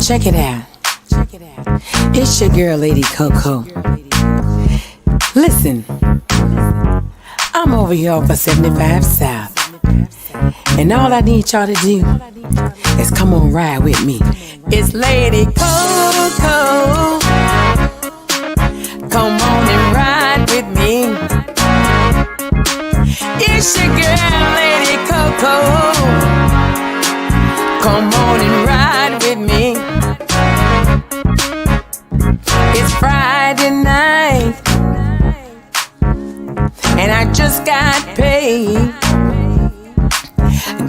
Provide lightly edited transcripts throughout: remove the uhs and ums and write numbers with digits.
Check it out. It's your girl, Lady Coaco. Listen, I'm over here off of 75 South, and all I need y'all to do is come on ride with me. It's Lady Coaco. Come on and ride with me. It's your girl, Lady Coaco. Come on and ride with me. It's Friday night, and I just got paid.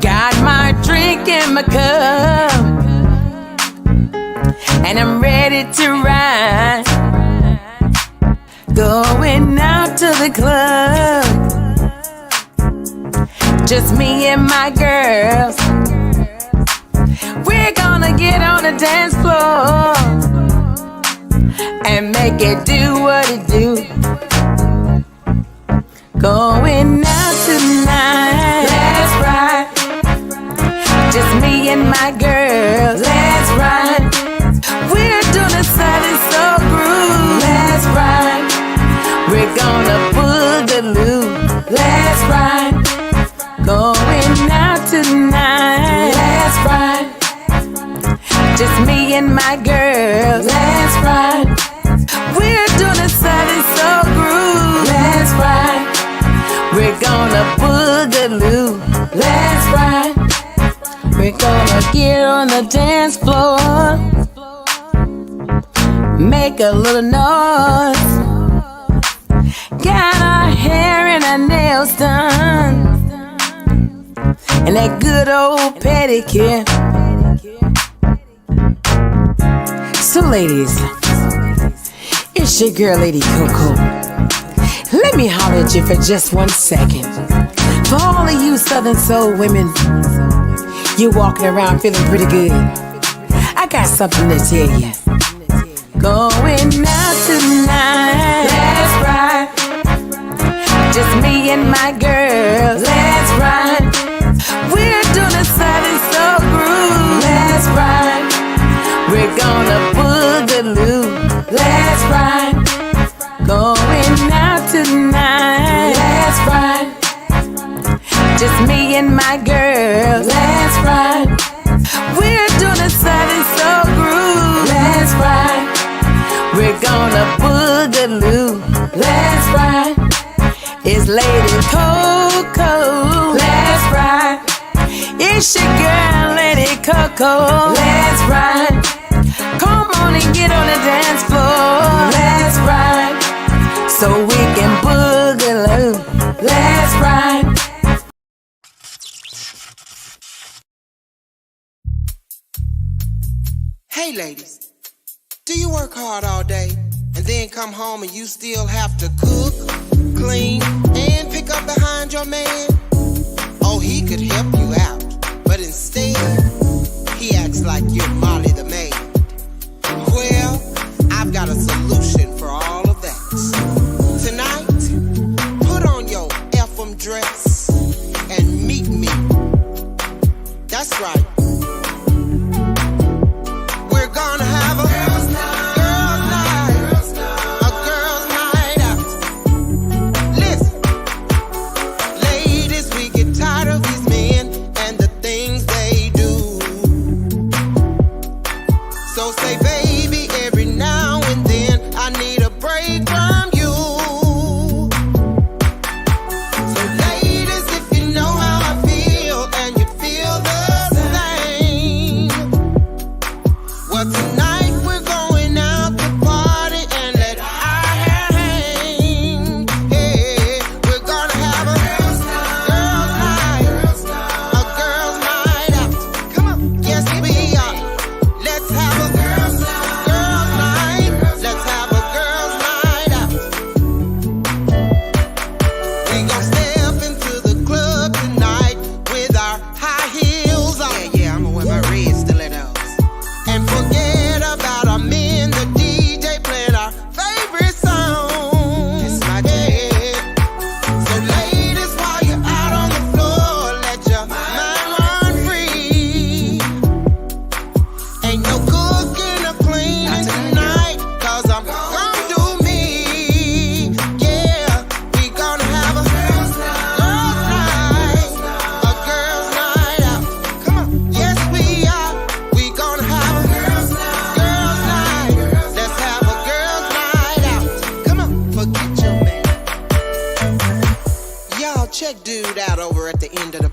Got my drink in my cup, and I'm ready to ride. Going out to the club, just me and my girls. We're gonna get on the dance floor and make it do what it do. Going out tonight, let's ride. Just me and my girls, let's ride. We're doing a Southern soul groove, let's ride. We're gonna boogaloo, let's ride. Going out tonight, let's ride. Just me and my girls, let's ride. We're doing a Southern soul groove, let's ride. We're gonna boogaloo, let's ride. We're gonna get on the dance floor, make a little noise. Got our hair and our nails done, and that good old pedicure. So ladies, it's your girl Lady Coaco. Let me holler at you for just 1 second. For all of you Southern soul women, you walking around feeling pretty good, I got something to tell you. Going out tonight, let's ride. Just me and my girls, let's ride. We're doing a Southern soul groove, let's ride. We're gonna boogaloo, let's ride. Going out tonight, let's ride. Just me and my girls, let's ride. We're doing a Southern soul groove, let's ride. We're gonna boogaloo, let's ride. It's Lady Coaco, let's ride. It's your girl, Lady Coaco, let's ride. Come on and get on the dance floor, let's ride. So we can boogaloo, let's ride. Hey ladies, do you work hard all day and then come home and you still have to cook, clean, and pick up behind your man? Oh, he could help you out, but instead, he acts like you're Molly the maid. Well, I've got a solution for all of that. Tonight, put on your FM dress and meet me. That's right. We're gonna have a girls' night, a girls' night out. Listen, ladies, we get tired of these men and the things they do.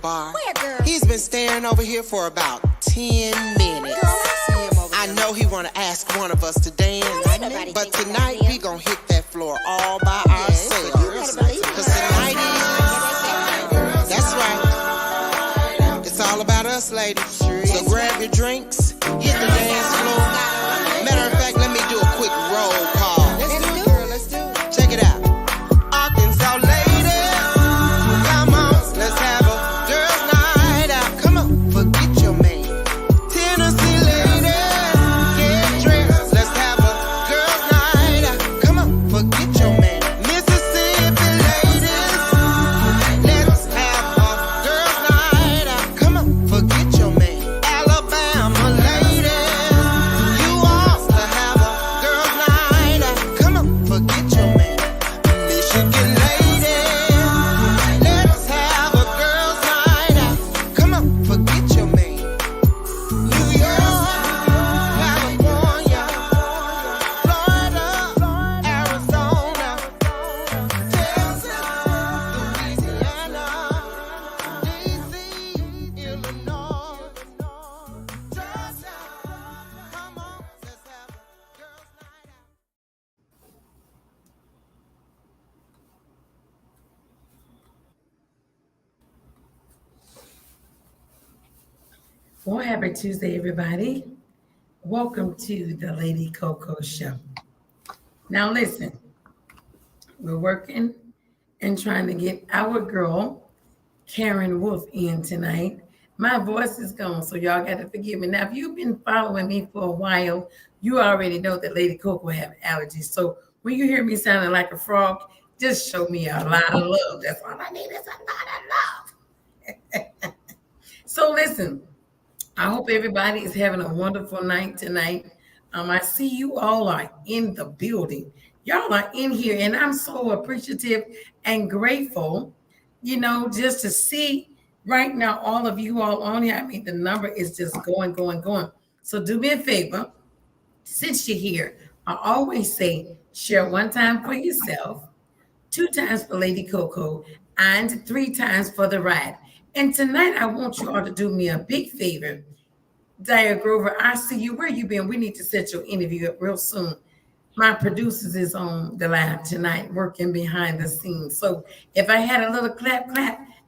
bar. Where, girl? He's been staring over here for about 10 minutes. Girl, I see him over I there. know he wanna ask one of us to dance, Everybody but think they tonight got we him. gon' hit that floor all by Yes, you ourselves. better believe it. Cause tonight is, that's right, it's all about us, ladies. So grab your drinks, hit the dance floor. Matter of fact, let me do a quick roll call. Let's do it. Girl, let's do it. Check it out. Arkansas ladies, come on, let's have a girls' night out. Come on, forget your man. Tennessee ladies, get dressed. Let's have a girls' night out. Come on, forget your man. Mississippi ladies, let's have a girls' night out. Come on, forget your man. Alabama ladies, you ought to have a girls' night out. Come on, forget your man. Michigan ladies, let's have a girls' night out. Come on, forget your man. New York, California, Florida, Arizona, Texas, Louisiana, DC, Illinois, Georgia. Come on, let's have a girls' night out. Well, happy Tuesday, everybody. Welcome to the Lady Coaco Show. Now, listen, we're working and trying to get our girl, Karen Wolfe, in tonight. My voice is gone, so y'all got to forgive me. Now, if you've been following me for a while, you already know that Lady Coco have allergies. So when you hear me sounding like a frog, just show me a lot of love. That's all I need is a lot of love. So listen, I hope everybody is having a wonderful night tonight. I see you all are in the building. Y'all are in here, and I'm so appreciative and grateful, just to see right now all of you all on here. I mean, the number is just going, going, going. So do me a favor, since you're here, I always say share one time for yourself, 2 times for Lady Coco, and 3 times for the ride. And tonight, I want you all to do me a big favor. Daya Grover, I see you. Where you been? We need to set your interview up real soon. My producers is on the live tonight, working behind the scenes. So if I had a little clap,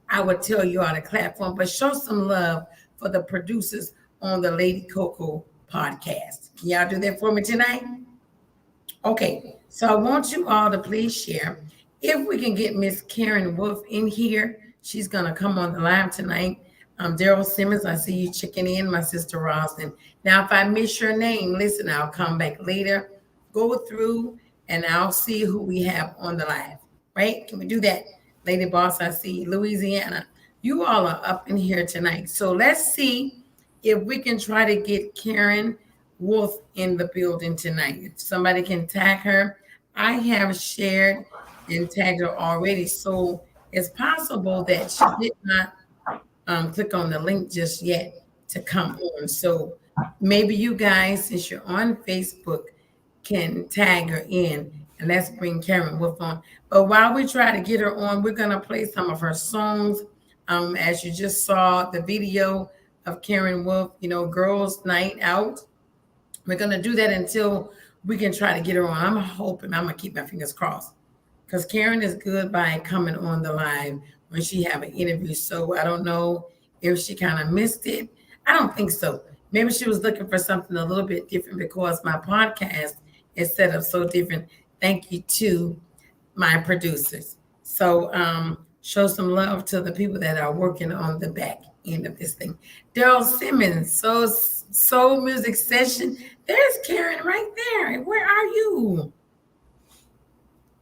I would tell you all to clap for them. But show some love for the producers on the Lady Coco podcast. Can y'all do that for me tonight? Okay, so I want you all to please share. If we can get Miss Karen Wolfe in here, she's going to come on the live tonight. Daryl Simmons, I see you checking in, my sister Roslyn. Now, if I miss your name, listen, I'll come back later, go through, and I'll see who we have on the live, right? Can we do that? Lady Boss, I see Louisiana. You all are up in here tonight. So let's see if we can try to get Karen Wolfe in the building tonight. If somebody can tag her, I have shared and tagged her already. So it's possible that she did not click on the link just yet to come on. So maybe you guys, since you're on Facebook, can tag her in and let's bring Karen Wolfe on. But while we try to get her on, we're going to play some of her songs. As you just saw the video of Karen Wolfe, Girls Night Out. We're going to do that until we can try to get her on. I'm hoping, I'm going to keep my fingers crossed, because Karen is good by coming on the live when she have an interview. So I don't know if she kind of missed it. I don't think so. Maybe she was looking for something a little bit different, because my podcast is set up so different. Thank you to my producers. So show some love to the people that are working on the back end of this thing. Daryl Simmons, Soul Music Session. There's Karen right there. Where are you?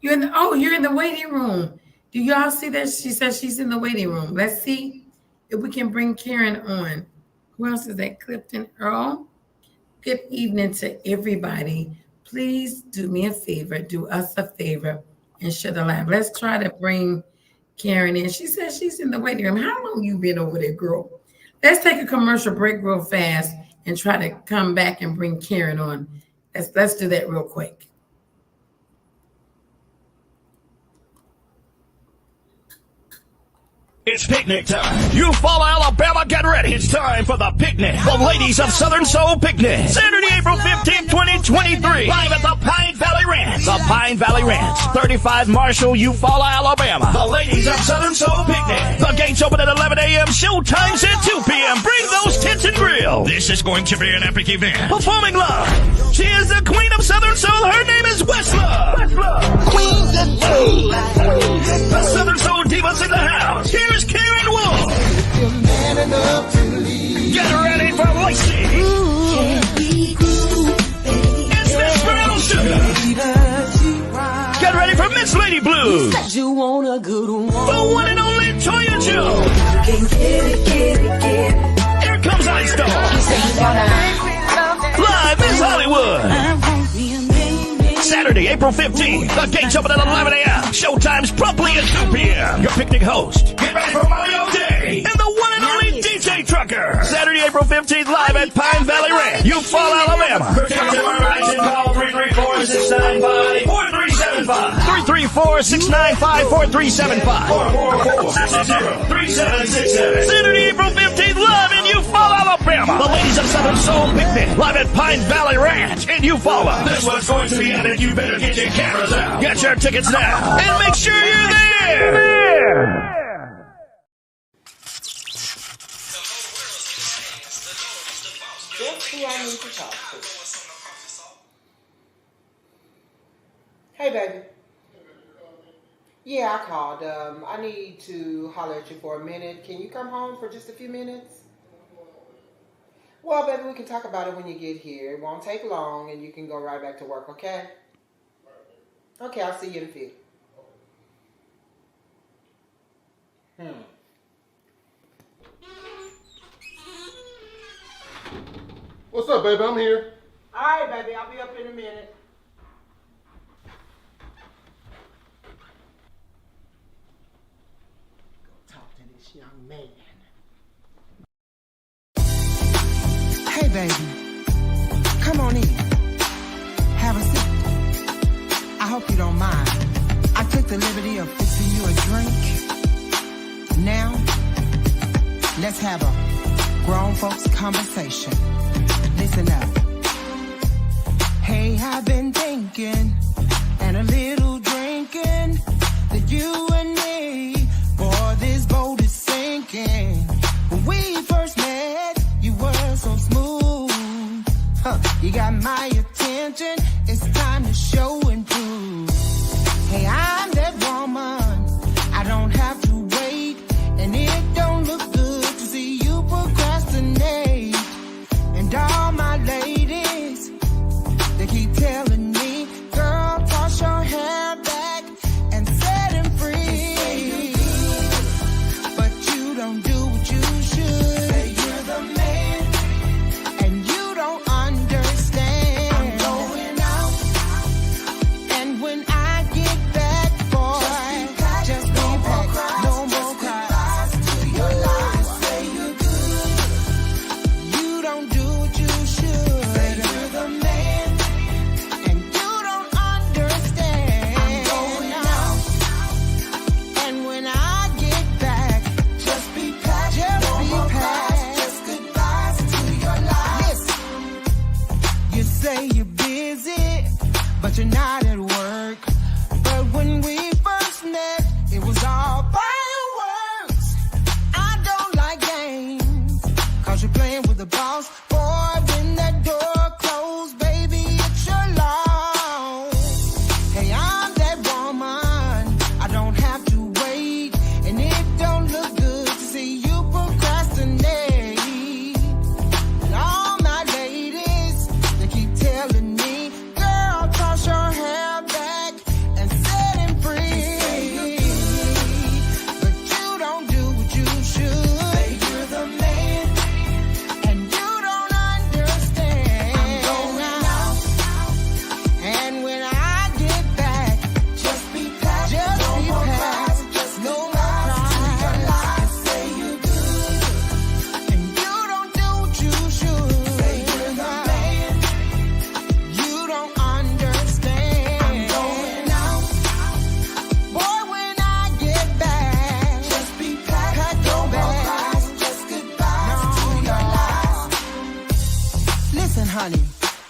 You're in the waiting room. Do y'all see that? She says she's in the waiting room. Let's see if we can bring Karen on. Who else is that? Clifton Earl. Good evening to everybody. Please do me a favor, do us a favor, and share the live. Let's try to bring Karen in. She says she's in the waiting room. How long you been over there, girl? Let's take a commercial break real fast and try to come back and bring Karen on. Let's do that real quick. It's picnic time. Eufaula, Alabama, get ready. It's time for the picnic. The Ladies of Southern Soul Picnic. Saturday, April 15th, 2023. Live at the Pine Valley Ranch. The Pine Valley Ranch. 35 Marshall, Eufaula, Alabama. The Ladies of Southern Soul Picnic. The gates open at 11 a.m. Showtime's at 2 p.m. Bring those tents and grill. This is going to be an epic event. Performing live. She is the Queen of Southern Soul. Her name is Westla. Queen of Soul. The Southern Soul Divas in the house. Here's Karen Wolfe. Get ready for Lacey. It's Miss Brown Sugar. Get ready for Miss Lady Blue. You want a good one. The one and only Toya Joe. Here comes Ice Dog. Live Miss Hollywood. Saturday, April 15th. The gates open at 11 a.m. Showtime's promptly at 2 p.m. Your picnic host. Get ready for Mario Day. And the one and only DJ Trucker. Saturday, April 15th, live at Pine Valley Ranch. Eufaula, Alabama. Protect your rights and call 334-695-4375. 334-695-4375. 444-660-3767. Saturday, April 15th, live in Eufaula, Alabama. The Ladies of Southern Soul Picnic. Live at Pine Valley Ranch in Eufaula. This one's going to be epic. You better get your cameras out. Get your tickets now. And make sure you're there. That's who I need to talk to. Hey, baby. Yeah, I called. I need to holler at you for a minute. Can you come home for just a few minutes? Well, baby, we can talk about it when you get here. It won't take long, and you can go right back to work, okay? Okay, I'll see you in a few. What's up, baby? I'm here. All right, baby, I'll be up in a minute. Go talk to this young man. Hey, baby, come on in. Have a seat. I hope you don't mind. I took the liberty of fixing you a drink. Now, let's have a grown folks conversation. Listen up. Hey, I've been thinking and a little drinking that you and me, boy, this boat is sinking. When we first met, you were so smooth. You got my attention. It's time to show and prove. Hey, I'm that woman. I don't have to wait, and it don't look good to see you procrastinate. And all my ladies, they keep telling me, girl, toss your hair back and set him free. But you don't do what you should. Say you're the man, and you don't understand. I'm going out honey,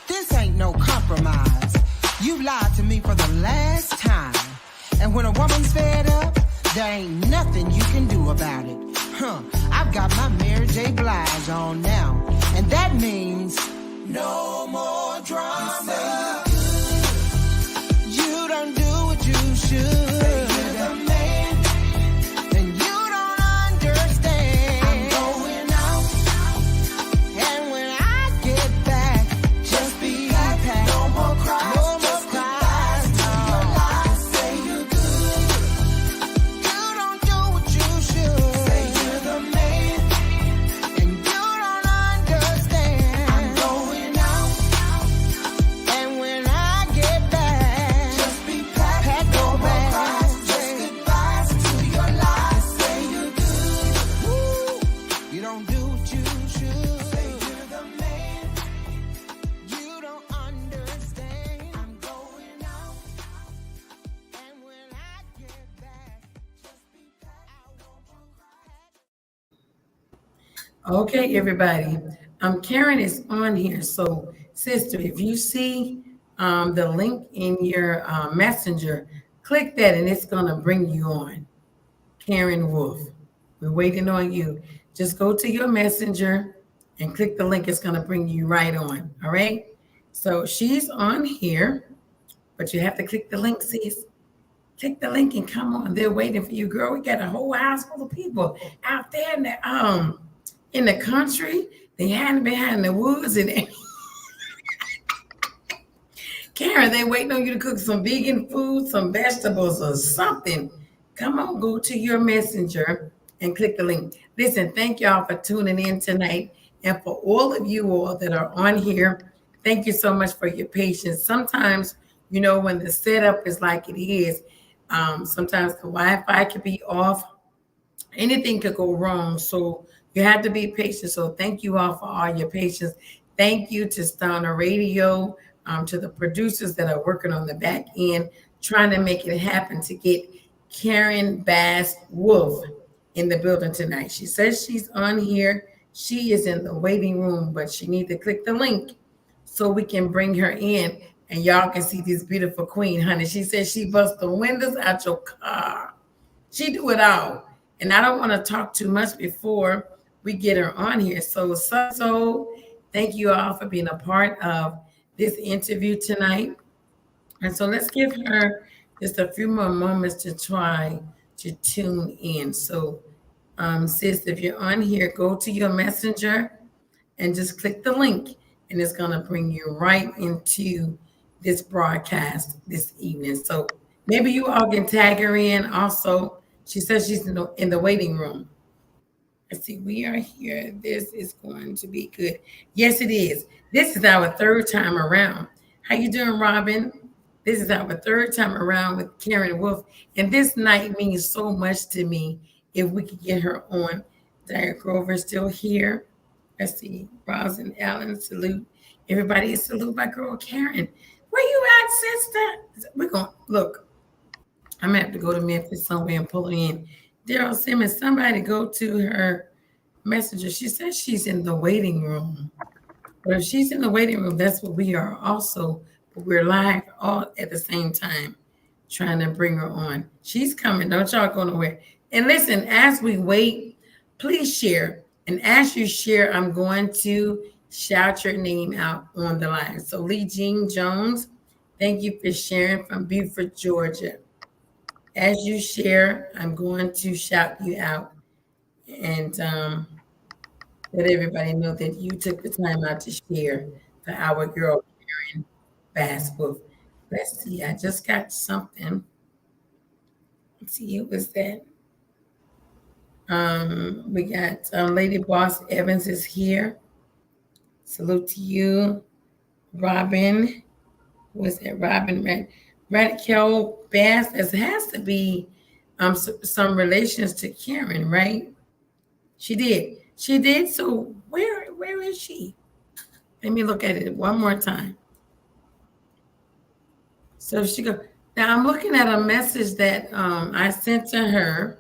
this ain't no compromise. You lied to me for the last time. And when a woman's fed up, there ain't nothing you can do about it. I've got my Mary J. Blige on now. And that means no more drama. You don't do what you should. You're the man, and you don't understand. I'm going out, and when I get back, just be happy. No more cries, no more cries. No. Say you're good. You don't do what you should. Say you're the man, and you don't understand. I'm going out, and when I get back, just be packed. No more cries, just goodbyes to your lies. Say you're good. Woo. You don't do what you should. Say you're the man. You don't understand. I'm going out, and when I get back, just be packed. I want you packed. Okay, everybody. Karen is on here. So, sister, if you see the link in your messenger, click that and it's going to bring you on. Karen Wolfe. We're waiting on you. Just go to your messenger and click the link. It's going to bring you right on. All right. So she's on here, but you have to click the link, sis. Click the link and come on. They're waiting for you, girl. We got a whole house full of people out there in the country. They hiding behind the woods and Karen, they waiting on you to cook some vegan food, some vegetables or something. Come on, go to your messenger and click the link. Listen, thank y'all for tuning in tonight. And for all of you all that are on here, thank you so much for your patience. Sometimes, when the setup is like it is, sometimes the Wi-Fi could be off. Anything could go wrong. So you have to be patient. So thank you all for all your patience. Thank you to Stoner Radio, to the producers that are working on the back end, trying to make it happen to get Karen Bass Wolfe in the building tonight. She says she's on here. She is in the waiting room, but she needs to click the link so we can bring her in and y'all can see this beautiful queen, honey. She says she busts the windows out your car. She do it all. And I don't want to talk too much before we get her on here. So thank you all for being a part of this interview tonight. And so let's give her just a few more moments to try to tune in. So, sis, if you're on here, go to your messenger and just click the link, and it's going to bring you right into this broadcast this evening. So maybe you all can tag her in also. She says she's in the waiting room. Let's see, we are here. This is going to be good. Yes, it is. This is our third time around. How you doing, Robin? This is our third time around with Karen Wolfe. And this night means so much to me if we could get her on. Diane Grover is still here. Let's see. Rosin Allen, salute. Everybody, salute my girl Karen. Where you at, sister? We're going to look. I'm going to have to go to Memphis somewhere and pull her in. Daryl Simmons, somebody go to her messenger. She says she's in the waiting room. But if she's in the waiting room, that's what we are also. But we're live all at the same time, trying to bring her on. She's coming. Don't y'all go nowhere. And listen, as we wait, please share. And as you share, I'm going to shout your name out on the line. So Lee Jean Jones, thank you for sharing from Beaufort, Georgia. As you share, I'm going to shout you out and let everybody know that you took the time out to share for our girl, Karen Bass Wolfe. Let's see, I just got something. Let's see, who was that? We got Lady Boss Evans is here. Salute to you. Robin, who is that? Robin Radical Bass. It has to be some relations to Karen, right? She did. So where is she? Let me look at it one more time. So she go. Now I'm looking at a message that I sent to her,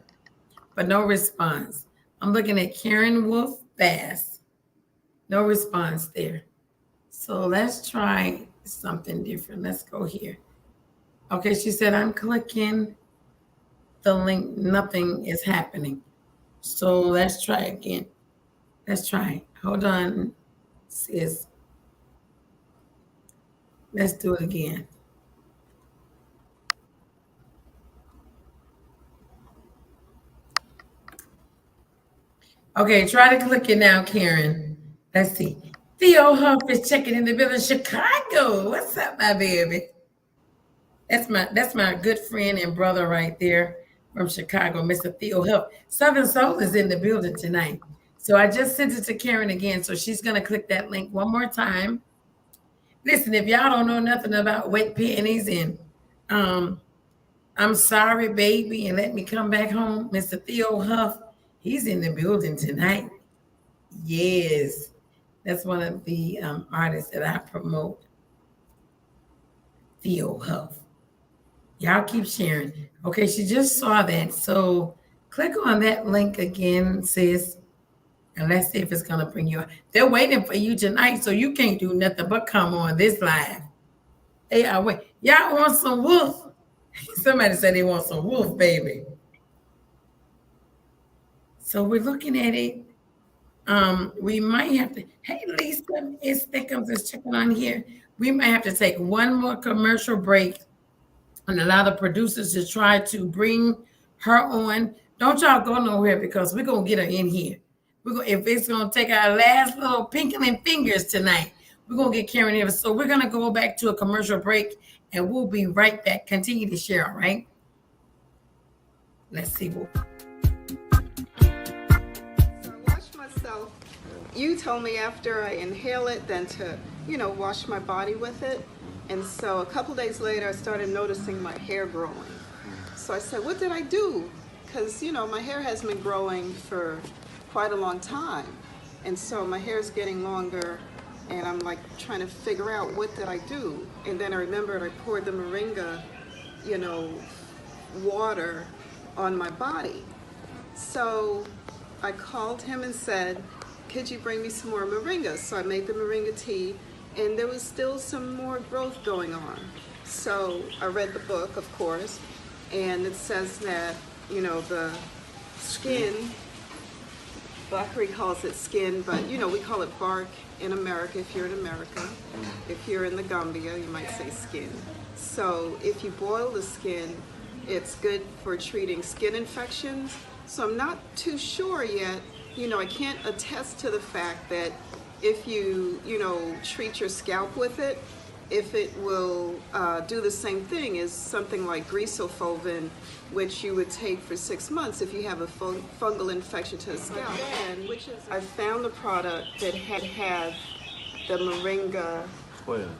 but no response. I'm looking at Karen Wolfe Bass. No response there. So let's try something different. Let's go here. Okay, she said, I'm clicking the link. Nothing is happening. So let's try again. Let's try. Hold on, sis. Let's do it again. Okay, try to click it now, Karen. Let's see. Theo Huff is checking in the building, Chicago. What's up, my baby? That's my good friend and brother right there from Chicago, Mr. Theo Huff. Southern Soul is in the building tonight. So I just sent it to Karen again. So she's gonna click that link one more time. Listen, if y'all don't know nothing about wet panties and I'm sorry, baby, and let me come back home, Mr. Theo Huff, he's in the building tonight. Yes, that's one of the artists that I promote. Theo Huff. Y'all keep sharing. Okay, she just saw that. So click on that link again, sis. And let's see if it's gonna bring you. They're waiting for you tonight, so you can't do nothing but come on this live. Hey, I wait. Y'all want some Wolfe? Somebody said they want some Wolfe, baby. So we're looking at it. We might have to. Hey, Lisa, it's Thickums is checking on here. We might have to take one more commercial break and allow the producers to try to bring her on. Don't y'all go nowhere because we're gonna get her in here. If it's gonna take our last little pinkling fingers tonight, we're gonna get Karen here. So we're gonna go back to a commercial break and we'll be right back. Continue to share, all right? Let's see. So I washed myself. You told me after I inhale it, then to, wash my body with it. And so a couple days later, I started noticing my hair growing. So I said, what did I do? Because, my hair has been growing for quite a long time. And so my hair is getting longer and I'm like trying to figure out what did I do. And then I remembered I poured the moringa, water on my body. So I called him and said, could you bring me some more moringa? So I made the moringa tea and there was still some more growth going on. So I read the book, of course, and it says that, the skin, Bakri calls it skin, but we call it bark in America if you're in America. If you're in the Gambia, you might say skin. So if you boil the skin, it's good for treating skin infections. So I'm not too sure yet. I can't attest to the fact that if you, treat your scalp with it, if it will do the same thing as something like greaseophobin, which you would take for 6 months if you have a fungal infection to the scalp. And I found a product that had the moringa. Oil.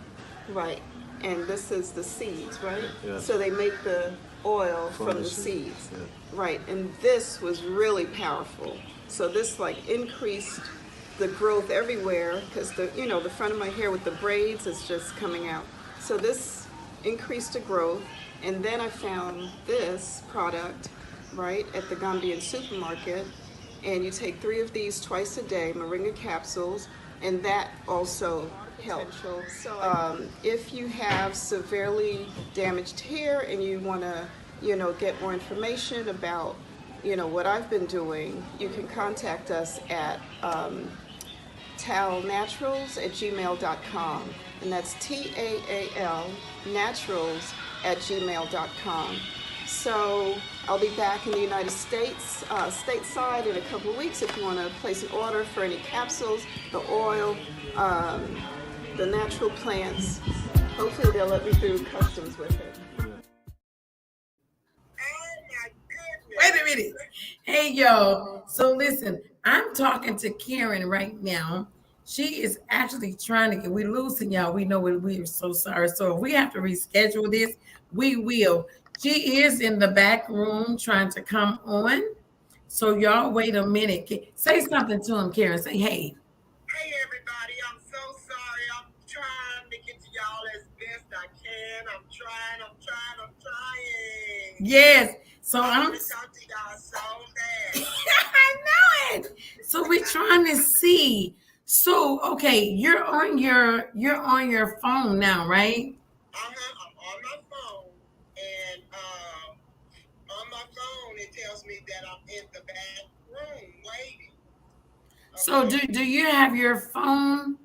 Right. And this is the seeds, right? Yeah. So they make the oil from the seeds. Yeah. Right. And this was really powerful. So this increased the growth everywhere because the front of my hair with the braids is just coming out. So this increased the growth. And then I found this product, right, at the Gambian supermarket. And you take 3 of these twice a day, moringa capsules, and that also helps. So if you have severely damaged hair and you want to, get more information about, what I've been doing, you can contact us at talnaturals@gmail.com. And that's TAAL naturals@gmail.com. So I'll be back in the United States, stateside in a couple of weeks if you want to place an order for any capsules, the oil, the natural plants. Hopefully they'll let me through customs with it. Wait a minute. Hey, y'all. So listen, I'm talking to Karen right now. She is actually trying to get, we're losing y'all. We know we're so sorry. So if we have to reschedule this, we will. She is in the back room trying to come on. So y'all wait a minute. Say something to him, Karen. Say, hey. Hey, everybody. I'm so sorry. I'm trying to get to y'all as best I can. I'm trying. Yes. So I I'm want to talk to y'all so bad. I know it. So we're trying to see. So, okay, you're on your phone now, right? I'm on my phone, and on my phone it tells me that I'm in the back room waiting. Okay? So, do you have your phone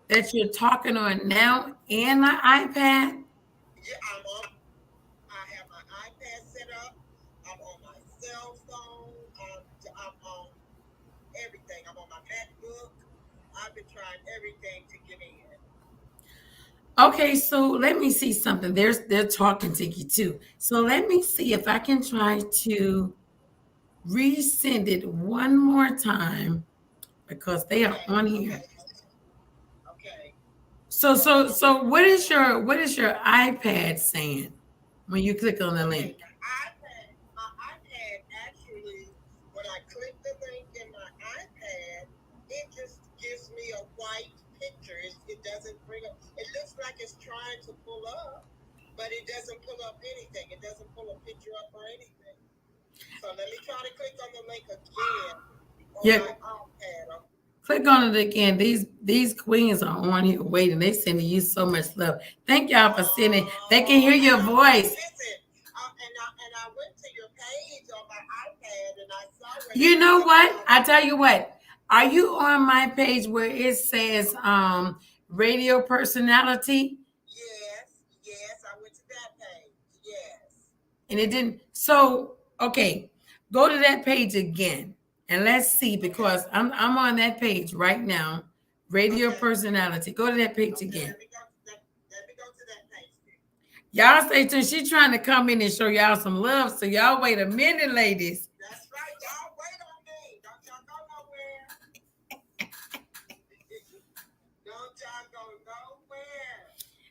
that you're talking on now and the iPad? Yeah, I have my iPad set up. I'm on my cell phone. I'm on everything. I'm on my MacBook. I've been trying everything to get in. Okay, so let me see something. They're talking to you too. So let me see if I can try to resend it one more time because they are on here. Okay. So what is your iPad saying when you click on the link? My iPad actually, when I click the link in my iPad, it just gives me a white picture. It doesn't bring up. It looks like it's trying to pull up, but it doesn't pull up anything. It doesn't pull a picture up or anything. So let me try to click on the link again on my iPad. Click on it again. These queens are on here waiting. They sending you so much love. Thank y'all for sending. They can hear your voice. Listen, and I went to your page on my iPad and I saw. You know what? I tell you what. Are you on my page where it says radio personality? Yes, I went to that page. Yes. And it didn't. So okay, go to that page again. And let's see, because I'm on that page right now. Radio personality. Go to that page again. Let me go to that page. Y'all stay tuned. She's trying to come in and show y'all some love. So y'all wait a minute, ladies. That's right. Y'all wait on me. Don't y'all go nowhere. Don't y'all go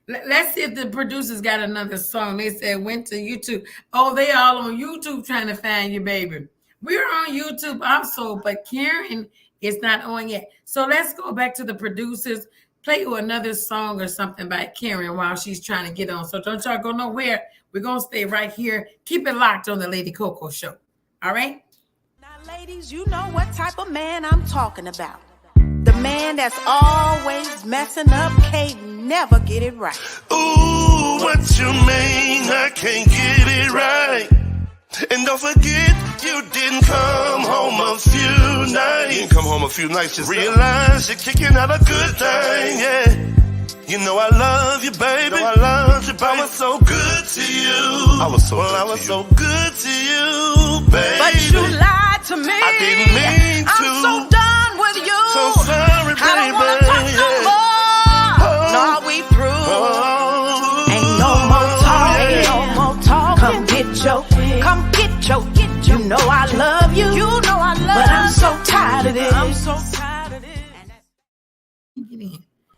nowhere. Let's see if the producers got another song. They said went to YouTube. Oh, they all on YouTube trying to find you, baby. We're on YouTube also, but Karen is not on yet. So let's go back to the producers. Play you another song or something by Karen while she's trying to get on. So don't y'all go nowhere. We're going to stay right here. Keep it locked on the Lady Coaco Show. All right? Now, ladies, you know what type of man I'm talking about. The man that's always messing up, can't never get it right. Ooh, what you mean I can't get it right? And don't forget, you didn't come home a few nights. You didn't come home a few nights, just realize you're kicking out a good thing, yeah. You know I love you, baby. I was so good to you. I was so good to you, baby. But you lied to me. I didn't mean to. I'm so done with you. So sorry, baby. I don't want to talk no more. No, we through. Ain't no more talking. No more talking. Come get your. You know I love you. You know I love you. But I'm so tired of this.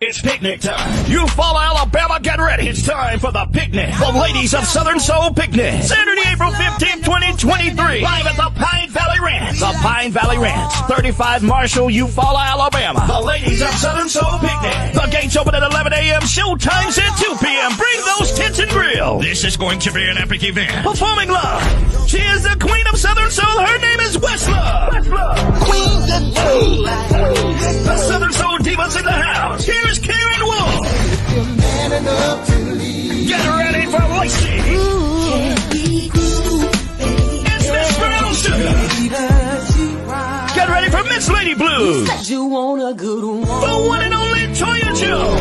It's picnic time. You follow Alabama, get ready. It's time for the picnic. The Ladies of Southern Soul Picnic. Saturday, April 15th, 2023. Live at the Pine Valley Ranch. The Pine Valley Ranch. 35 Marshall, Eufaula, Alabama. The Ladies of Southern Soul Picnic. The gates open at 11 a.m. Showtime's at 2 p.m. Bring those tents and grill. This is going to be an epic event. Performing live. She is the queen of Southern Soul. Her name is Westla. Queen the Southern Soul Divas in the house. Here's Karen Wolfe. Get ready for Lacey. It's Miss Brown Sugar. Get ready for Miss Lady Blue. You want a good one. The one and only Toya Joe.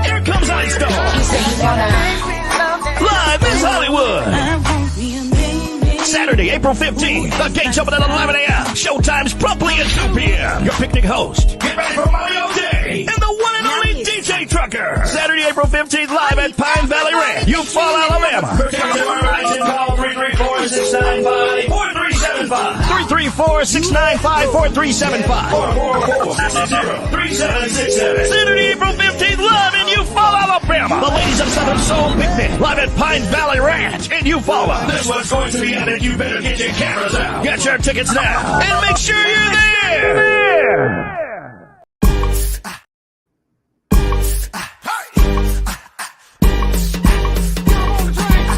Here comes Ice Dog. Live Miss Hollywood. Saturday, April 15th. The gates open at 11 a.m. Showtime's promptly at 2 p.m. Your picnic host. Get ready for Mario Day. And the one and only DJ Trucker. Saturday, April 15th, live at Pine Valley Ranch. Eufaula, Alabama. Call 334-695-4375. 334-695-4375. 444-660-3767. Saturday, April 15th, live in Eufaula, Alabama. The Ladies of Southern Soul Picnic. Live at Pine Valley Ranch in Eufaula. This one's going to be epic. You better get your cameras out. Get your tickets now. And make sure you're there.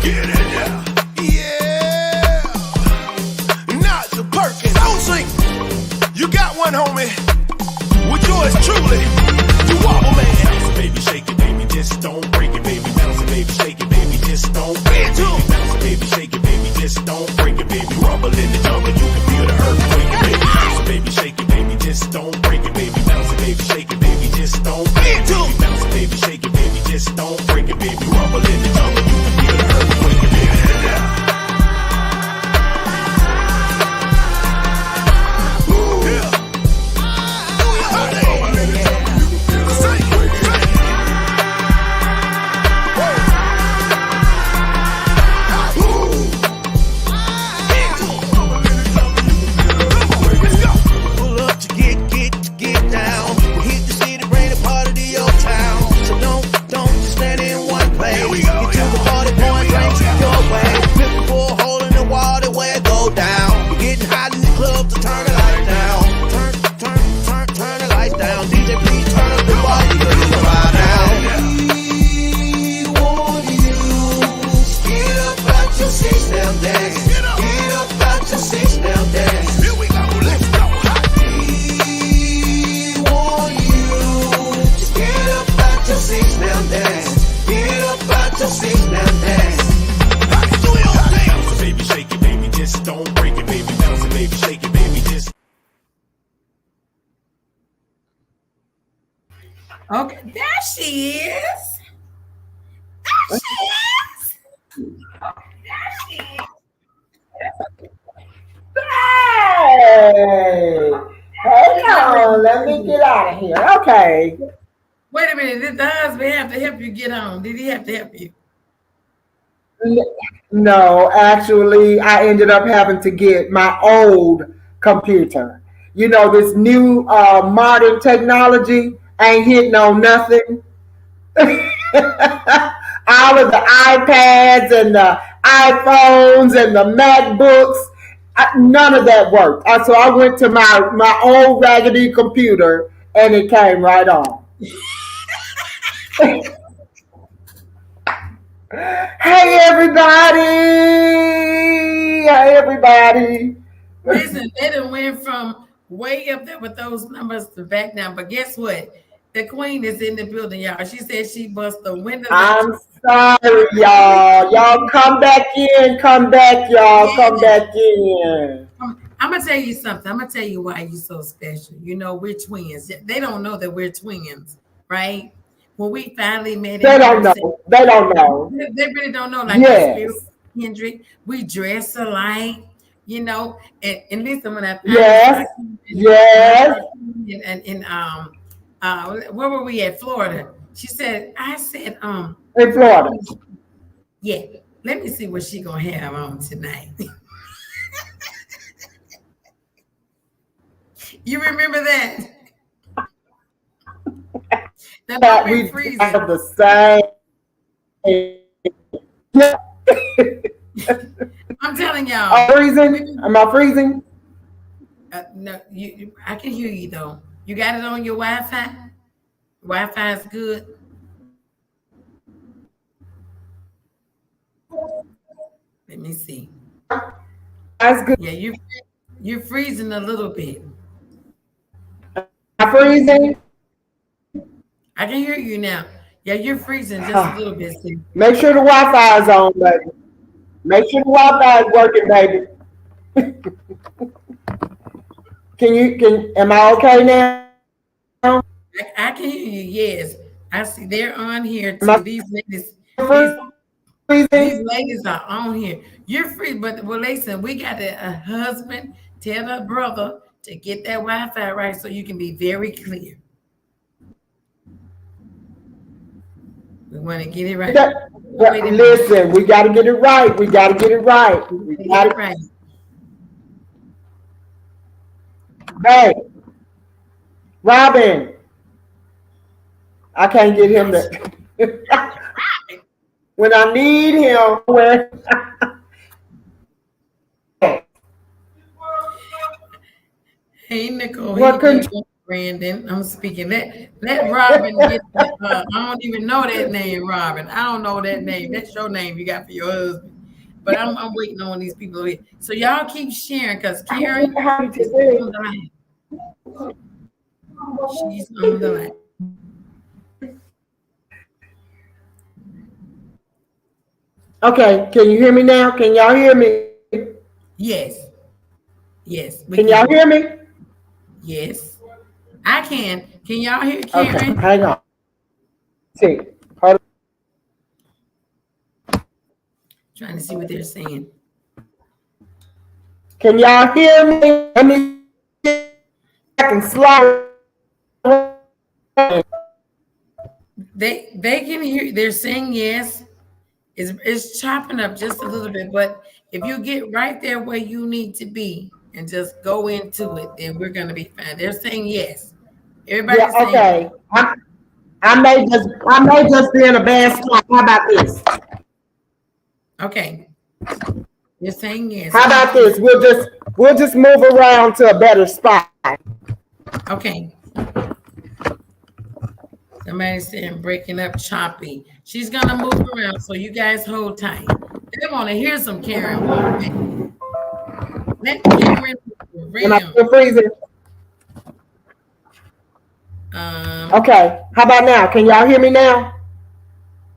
Get it now. Yeah. Not the Perkins. Don't sing. You You got one, homie. With yours truly, you wobble man. Bounce it, baby, shake it, baby, just don't break it, baby. Bounce it, baby, shake it, baby, just don't break it, baby. Bounce it, baby, shake it, baby, just don't break it, baby. Rumble in the jungle, you can feel the earthquake, baby. Bounce it, baby, shake it, baby, just don't break it, baby. Bounce it, baby, shake it, baby, just don't break it, baby. Bounce it, baby, shake it, baby, just don't break it, baby. Rumble in the jungle, you can feel the earthquake, baby. Okay, there she is. There she is. There she is. Hey, hold on. Let me get out of here. Okay. Wait a minute. Did the husband have to help you get on? Did he have to help you? No, actually, I ended up having to get my old computer. You know, this new modern technology ain't hitting on nothing. All of the iPads and the iPhones and the MacBooks, none of that worked. So I went to my old raggedy computer and it came right on. Hey everybody! Listen, they done went from way up there with those numbers to back down. But guess what? The queen is in the building, y'all. She said she bust the windows. I'm sorry, y'all. Y'all come back in. Come back, y'all. Come back in. I'm gonna tell you something. I'm gonna tell you why you're so special. You know, we're twins. They don't know that we're twins, right? When we finally met, they don't know. They don't know. They really don't know. Like yes. Kendrick, we dress alike, you know. And listen, when I yes, and where were we at? Florida. She said, I said, in Florida. Yeah. Let me see what she gonna have on tonight. You remember that? That we have the same. Yeah. I'm telling y'all. I'm freezing. Am I freezing? No, I can hear you though. You got it on your Wi-Fi? Wi-Fi is good. Let me see. That's good. Yeah, you're freezing a little bit. I'm freezing. I can hear you now. Yeah, you're freezing just a little bit. See? Make sure the Wi-Fi is on, baby. Make sure the Wi-Fi is working, baby. Am I okay now? I can hear you, yes. I see they're on here too. These ladies are on here. You're free, but well, listen, we got a husband tell a brother to get that Wi-Fi right so you can be very clear. We want to get it right. Listen, we got to get it right. We got to get it right. We got it right. Hey, Robin, I can't get him to. When I need him, where? Hey, Nicole. What country? Brandon, I'm speaking. Let Robin get. I don't even know that name, Robin. I don't know that name. That's your name you got for your husband. But I'm waiting on these people here. So y'all keep sharing because Karen is on the line. She's on the line. Okay, can you hear me now? Can y'all hear me? Yes. Yes, we Can can y'all hear hear you. me? Yes. I can. Can y'all hear Okay, Karen? hang on. See, hold Trying to see what they're saying. Can y'all hear me? Let me I can slow. They can hear. They're saying yes. It's chopping up just a little bit, but if you get right there where you need to be and just go into it, then we're gonna be fine. They're saying yes. Yeah, Everybody's saying yes. okay. I may just be in a bad spot. How about this? Okay. They're saying yes. How about this? We'll just move around to a better spot. Okay. Somebody's saying breaking up choppy. She's gonna move around, so you guys hold tight. They want to hear some Karen Wolfe. Let Karen Am I real. still freezing? Um, Okay. How about now? Can y'all hear me now?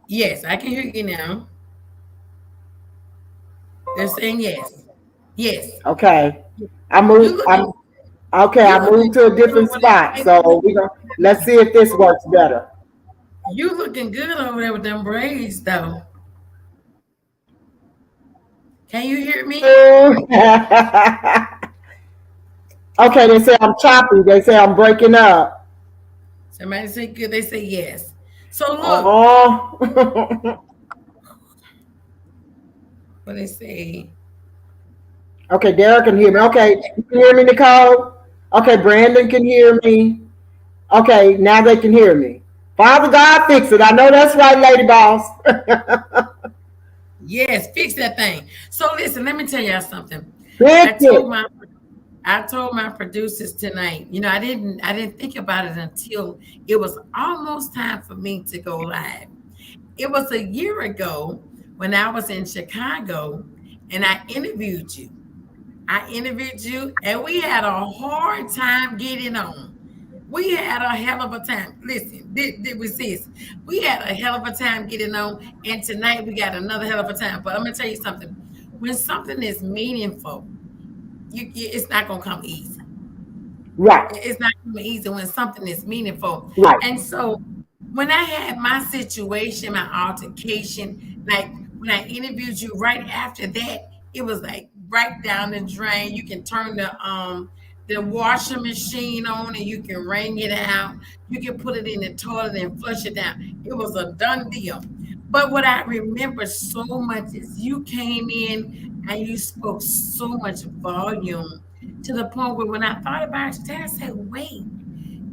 yes, I can hear you now. They're saying yes. Yes. Okay. I You moved. looking Okay. you I looking moved to a good different over there. spot. Lady. So let's see if this works better. You looking good over there with them braids though. Can you hear me? Okay. They say I'm choppy. They say I'm breaking up. Somebody say good, they say yes. So look, Oh. what they say. Okay. Derek can hear me. Okay. You can hear me, Nicole. Okay. Brandon can hear me. Okay. Now they can hear me. Father God, fix it. I know that's right, Lady Boss. Yes, fix that thing. So listen, let me tell y'all something. I Fix told it. my I told my producers tonight, I didn't think about it until it was almost time for me to go live. It was a year ago when I was in Chicago and I interviewed you. I interviewed you and we had a hard time getting on. We had a hell of a time. Listen, did we see this? We had a hell of a time getting on, and tonight we got another hell of a time. But I'm gonna tell you something. When something is meaningful, it's not gonna come easy. Right. It's not gonna be easy when something is meaningful. Right. And so when I had my situation, my altercation, like when I interviewed you right after that, it was like right down the drain. You can turn the washing machine on and you can wring it out. You can put it in the toilet and flush it down. It was a done deal. But what I remember so much is you came in and you spoke so much volume to the point where when I thought about it, I said, wait,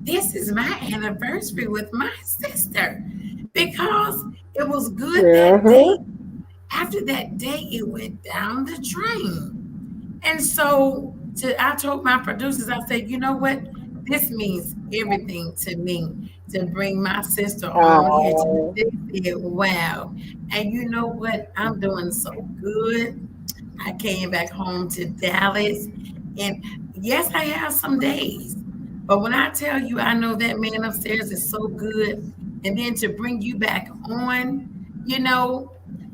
this is my anniversary with my sister because it was good that day. Uh-huh. After that day, it went down the drain. And so I told my producers, I said, you know what? This means everything to me to bring my sister on here tonight. Oh. They said, wow. And you know what? I'm doing so good. I came back home to Dallas. And yes, I have some days. But when I tell you, I know that man upstairs is so good. And then to bring you back on, you know,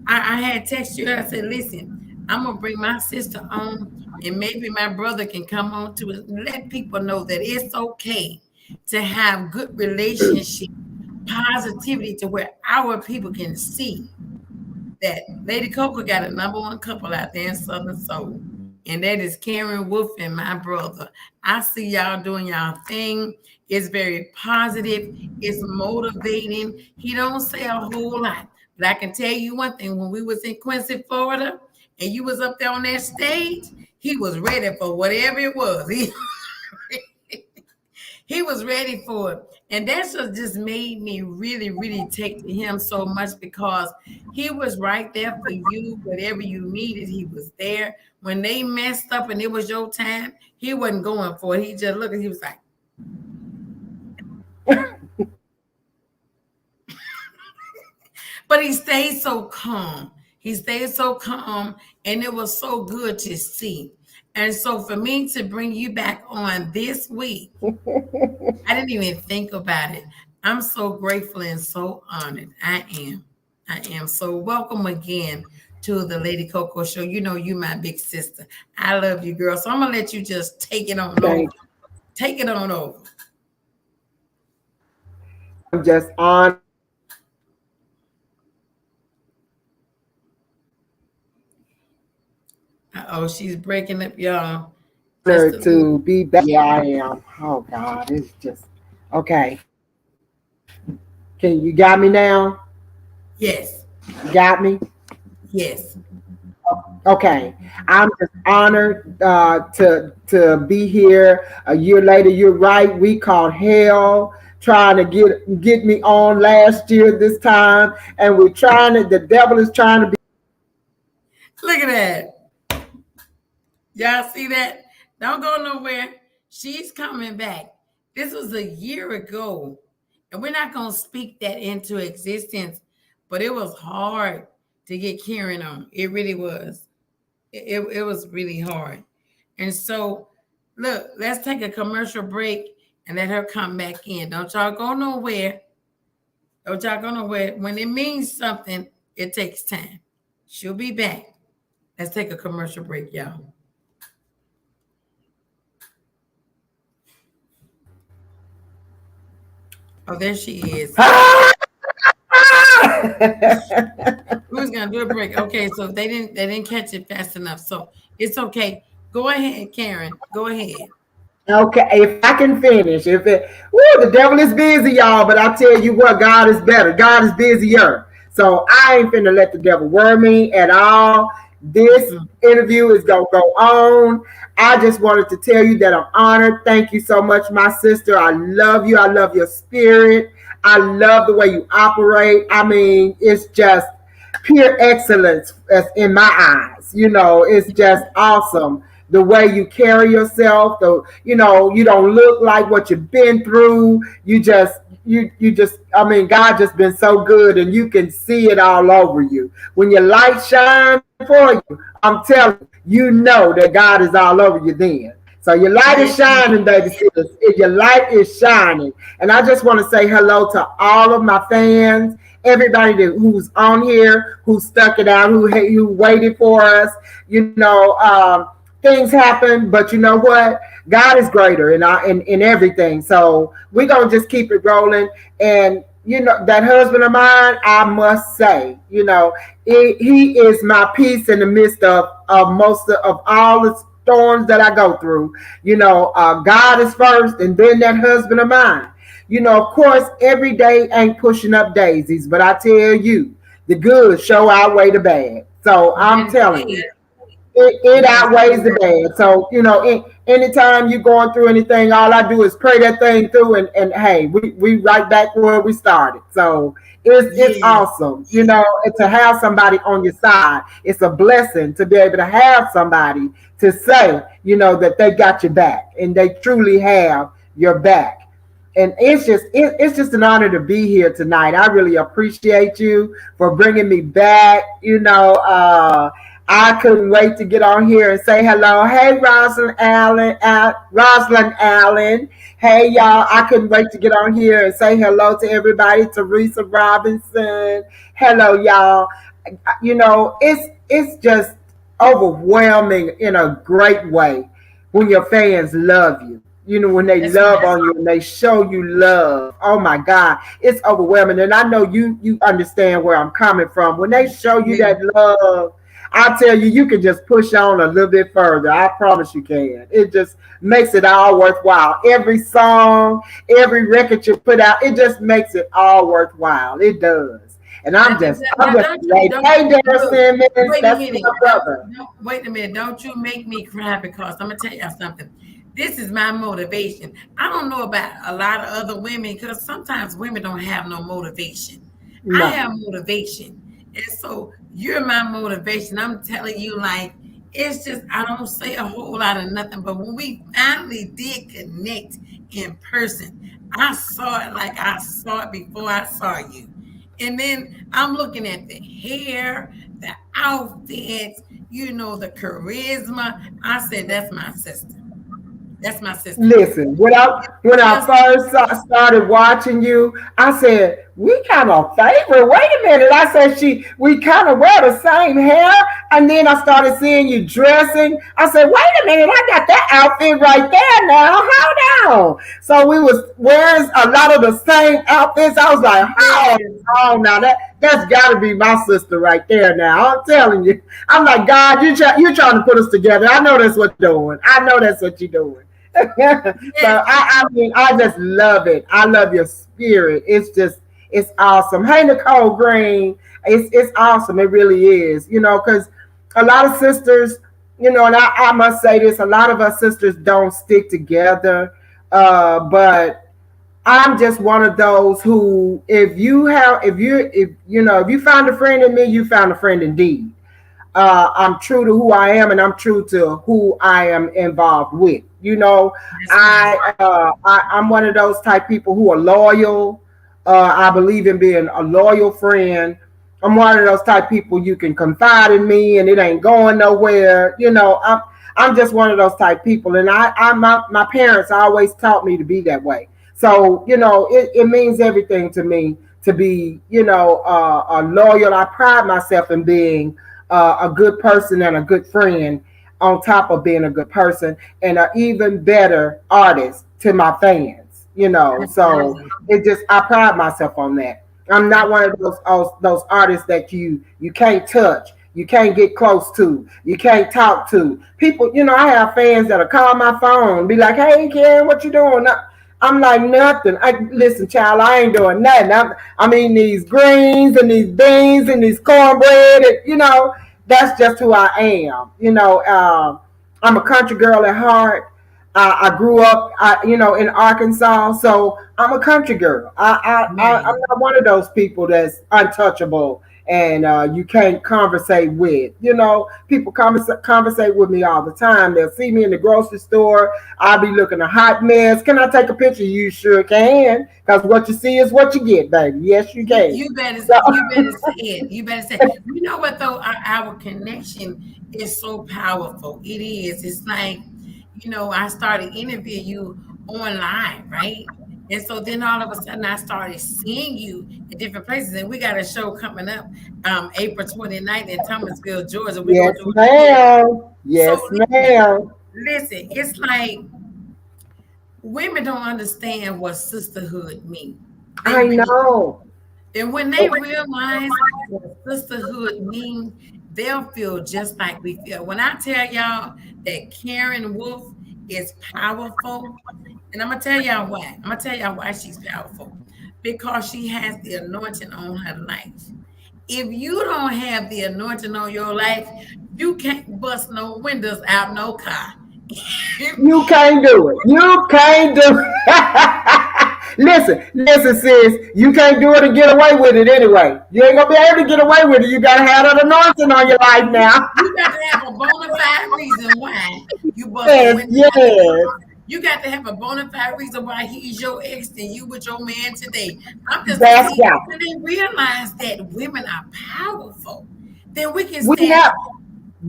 I had text you. I said, listen, I'm going to bring my sister on. And maybe my brother can come on to it and let people know that it's okay to have good relationship, positivity to where our people can see that Lady Coco got a number one couple out there in Southern Soul. And that is Karen Wolfe and my brother. I see y'all doing y'all thing. It's very positive. It's motivating. He don't say a whole lot. But I can tell you one thing. When we was in Quincy, Florida, and you was up there on that stage, he was ready for whatever it was. He was ready for it. And that's what just made me really, really take to him so much because he was right there for you. Whatever you needed, he was there. When they messed up and it was your time, he wasn't going for it. He just looked and he was like, but he stayed so calm. He stayed so calm, and it was so good to see. And so for me to bring you back on this week, I didn't even think about it. I'm so grateful and so honored. I am. I am. So welcome again to the Lady Coco Show. You know you my big sister. I love you, girl. So I'm gonna let you just take it on over. Thank Take it on over. I'm just honored Oh, she's breaking up, y'all. Just a little. to be back. Yeah, I am. Oh God, it's just okay. Can you got me now? Yes. You got me? Yes. Okay. I'm just honored to be here. A year later, you're right. We called hell trying to get me on last year this time, and we're trying to. The devil is trying to be. Look at that. Y'all see that? Don't go nowhere. She's coming back. This was a year ago. And we're not going to speak that into existence, but it was hard to get Karen on. It really was. It was really hard. And so, look, let's take a commercial break and let her come back in. Don't y'all go nowhere. Don't y'all go nowhere. When it means something, it takes time. She'll be back. Let's take a commercial break, y'all. Oh, there she is. Who's gonna do a break? Okay, so they didn't catch it fast enough. So it's okay. Go ahead, Karen. Go ahead. Okay, if I can finish, the devil is busy, y'all. But I tell you what, God is better. God is busier. So I ain't finna let the devil worry me at all. This interview is gonna go on. I just wanted to tell you that I'm honored. Thank you so much, my sister. I love you. I love your spirit. I love the way you operate. I mean, it's just pure excellence as in my eyes. It's just awesome the way you carry yourself. You don't look like what you've been through. You just I mean, God just been so good, and you can see it all over you. When your light shines for you, I'm telling you, you know that God is all over you then. So your light is shining, baby sis. Your light is shining. And I just want to say hello to all of my fans, everybody who's on here, who stuck it out, who waited for us. Things happen, but you know what? God is greater in everything. So we're gonna just keep it rolling. And that husband of mine, I must say, he is my peace in the midst of most of all the storms that I go through. God is first, and then that husband of mine. Of course, every day ain't pushing up daisies, but I tell you, the good show outweigh the bad. So I'm telling you. It outweighs the bad. So, anytime you're going through anything, all I do is pray that thing through, and hey, we right back where we started. So it's awesome, to have somebody on your side. It's a blessing to be able to have somebody to say, that they got your back, and they truly have your back. And it's just an honor to be here tonight. I really appreciate you for bringing me back. I couldn't wait to get on here and say hello. Hey, Rosalind Allen. Hey, y'all. I couldn't wait to get on here and say hello to everybody. Teresa Robinson. Hello, y'all. It's just overwhelming in a great way when your fans love you. When they love on you and they show you love. Oh my God, it's overwhelming. And I know you understand where I'm coming from. When they show you that love, I tell you, you can just push on a little bit further. I promise you can. It just makes it all worthwhile. Every song, every record you put out, it just makes it all worthwhile. It does. And I'm just like, hey, Darren Simmons, that's my brother. Wait a minute. Don't you make me cry, because I'm going to tell you something. This is my motivation. I don't know about a lot of other women, because sometimes women don't have no motivation. No. I have motivation. And so you're my motivation. I'm telling you, like, it's just, I don't say a whole lot of nothing. But when we finally did connect in person, I saw it like I saw it before I saw you. And then I'm looking at the hair, the outfits, the charisma. I said, that's my sister. That's my sister. Listen, when I Just first started watching you, I said we kind of favor. Wait a minute, I said we kind of wear the same hair, and then I started seeing you dressing. I said, wait a minute, I got that outfit right there now. Hold on. So we was wearing a lot of the same outfits. I was like, yes, oh, now that's got to be my sister right there. Now I'm telling you, I'm like, God, you're trying to put us together. I know that's what you're doing. I know that's what you're doing. So yes. I mean, I just love it. I love your spirit. It's awesome. Hey, Nicole Green, it's awesome. It really is. Because a lot of sisters, and I must say this, a lot of us sisters don't stick together. But I'm just one of those who, if you found a friend in me, you found a friend indeed. I'm true to who I am, and I'm true to who I am involved with. That's right. I'm one of those type people who are loyal. I believe in being a loyal friend. I'm one of those type people you can confide in me, and it ain't going nowhere. I'm just one of those type people, and my parents always taught me to be that way. So it means everything to me to be a loyal. I pride myself in being a good person and a good friend, on top of being a good person and an even better artist to my fans. That's So awesome. I pride myself on that. I'm not one of those artists that you can't touch, you can't get close to, you can't talk to. People, I have fans that'll call my phone, be like, "Hey, Karen, what you doing?" I'm like, nothing. Listen, child, I ain't doing nothing. I'm eating these greens and these beans and these cornbread, and that's just who I am. I'm a country girl at heart. I grew up, in Arkansas, so I'm a country girl. I'm Man. not one of those people that's untouchable and you can't conversate with. People conversate with me all the time. They'll see me in the grocery store. I'll be looking a hot mess. Can I take a picture? You sure can, because what you see is what you get, baby. Yes, you You, can. you better So, you better say it. You better say it. You know what though? Our connection is so powerful. It is. It's like, I started interviewing you online, right? And so then all of a sudden I started seeing you in different places. And we got a show coming up April 29th in Thomasville, Georgia. We're gonna yes, do a tour. ma'am. So Yes, listen, ma'am. listen, it's like women don't understand what sisterhood means. They I really know. And when they realize what sisterhood means, they'll feel just like we feel. When I tell y'all that Karen Wolf is powerful, and I'm gonna tell y'all why. I'm gonna tell y'all why she's powerful. Because she has the anointing on her life. If you don't have the anointing on your life, you can't bust no windows out no car. You can't do it. You can't do it. Listen, sis. You can't do it and get away with it anyway. You ain't gonna be able to get away with it. You gotta have that anointing on your life now. You got to have a bona fide reason why you bust the Yes, window out the car. yes. You got to have a bona fide reason why he's your ex and you with your man today. I'm just That's see right. when they realize that women are powerful, then we can We stand have up.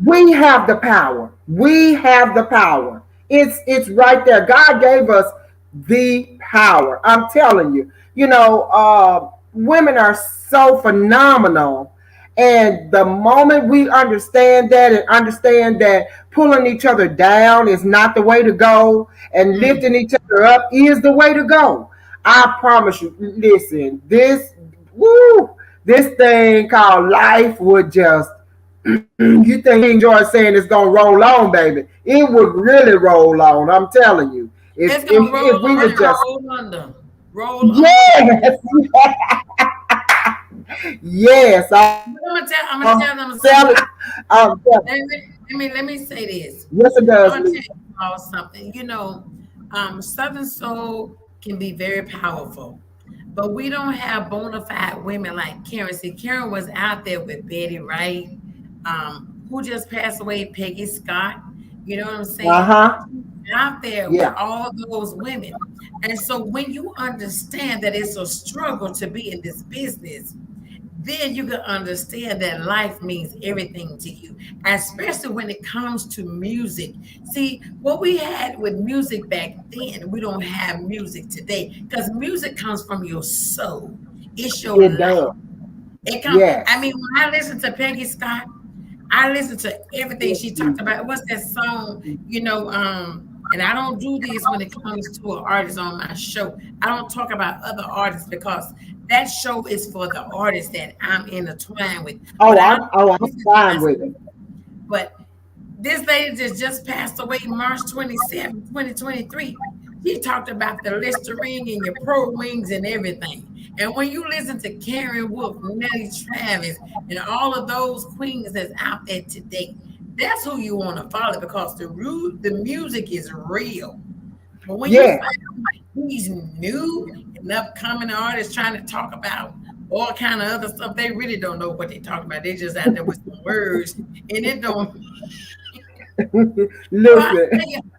we have the power. We have the power. It's right there. God gave us the power. I'm telling you. Women are so phenomenal. And the moment we understand that and understand that pulling each other down is not the way to go and Mm. lifting each other up is the way to go. I promise you, listen, this thing called life would just you think King George saying it's gonna roll on, baby? It would really roll on. I'm telling you. If It's if gonna if roll we on would and just roll under. Roll on. yes, yes, But I'm gonna I'm tell them telling, something. I'm telling. Let me say this. Yes, it I'm does, gonna tell Lee. you all something. Southern Soul can be very powerful, but we don't have bona fide women like Karen. See, Karen was out there with Betty Wright, who just passed away, Peggy Scott. You know what I'm Uh saying? huh. Out there with Yeah. all those women. And so when you understand that it's a struggle to be in this business, then you can understand that life means everything to you, especially when it comes to music. See, what we had with music back then, we don't have music today because music comes from your soul. It's your It life. does. It comes. I Yes. mean, when I listen to Peggy Scott, I listen to everything Yes, she talked Jesus. about. What's that song? And I don't do this when it comes to an artist on my show. I don't talk about other artists because that show is for the artists that I'm intertwined with. But I I'm listen to fine with myself. it. But this lady just passed away March 27, 2023. She talked about the Listerine and your pro wings and everything. And when you listen to Karen Wolf, Nellie Travis, and all of those queens that's out there today, that's who you want to follow because the music is real. But when you Yes. find these new and upcoming artists trying to talk about all kind of other stuff, they really don't know what they're talking about. They just out there with some words, and it don't. So Listen.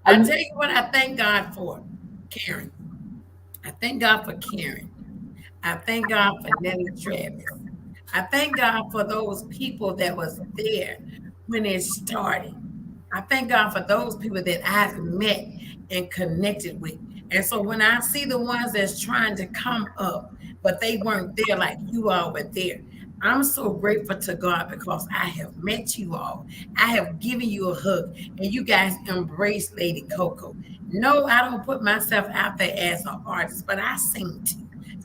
I tell you what I thank God for, Karen. I thank God for Karen. I thank God for Nellie Travis. I thank God for those people that was there when it started. I thank God for those people that I've met and connected with. And so when I see the ones that's trying to come up, but they weren't there like you all were there, I'm so grateful to God because I have met you all. I have given you a hug, and you guys embrace Lady Coco. No, I don't put myself out there as an artist, but I sing too.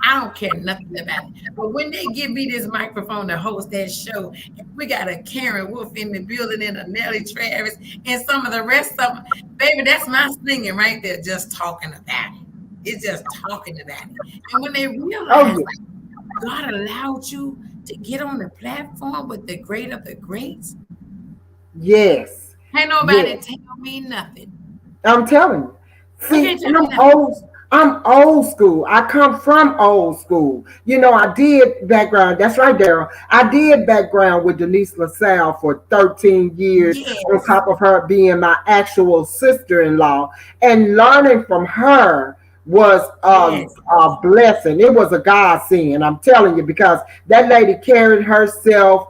I don't care nothing about it. But when they give me this microphone to host that show, and we got a Karen Wolf in the building and a Nellie Travis and some of the rest of them, baby, that's my singing right there, just talking about it. It's just talking about it. And when they Oh realize yeah. like God allowed you to get on the platform with the great of the greats, Yes. ain't nobody Yes. tell me nothing. I'm telling you. You See, can't tell me nothing. I'm old school. I come from old school. I did background. That's right, Daryl. I did background with Denise LaSalle for 13 years, on Yes, top of her being my actual sister-in-law. And learning from her was yes, a blessing. It was a godsend, I'm telling you, because that lady carried herself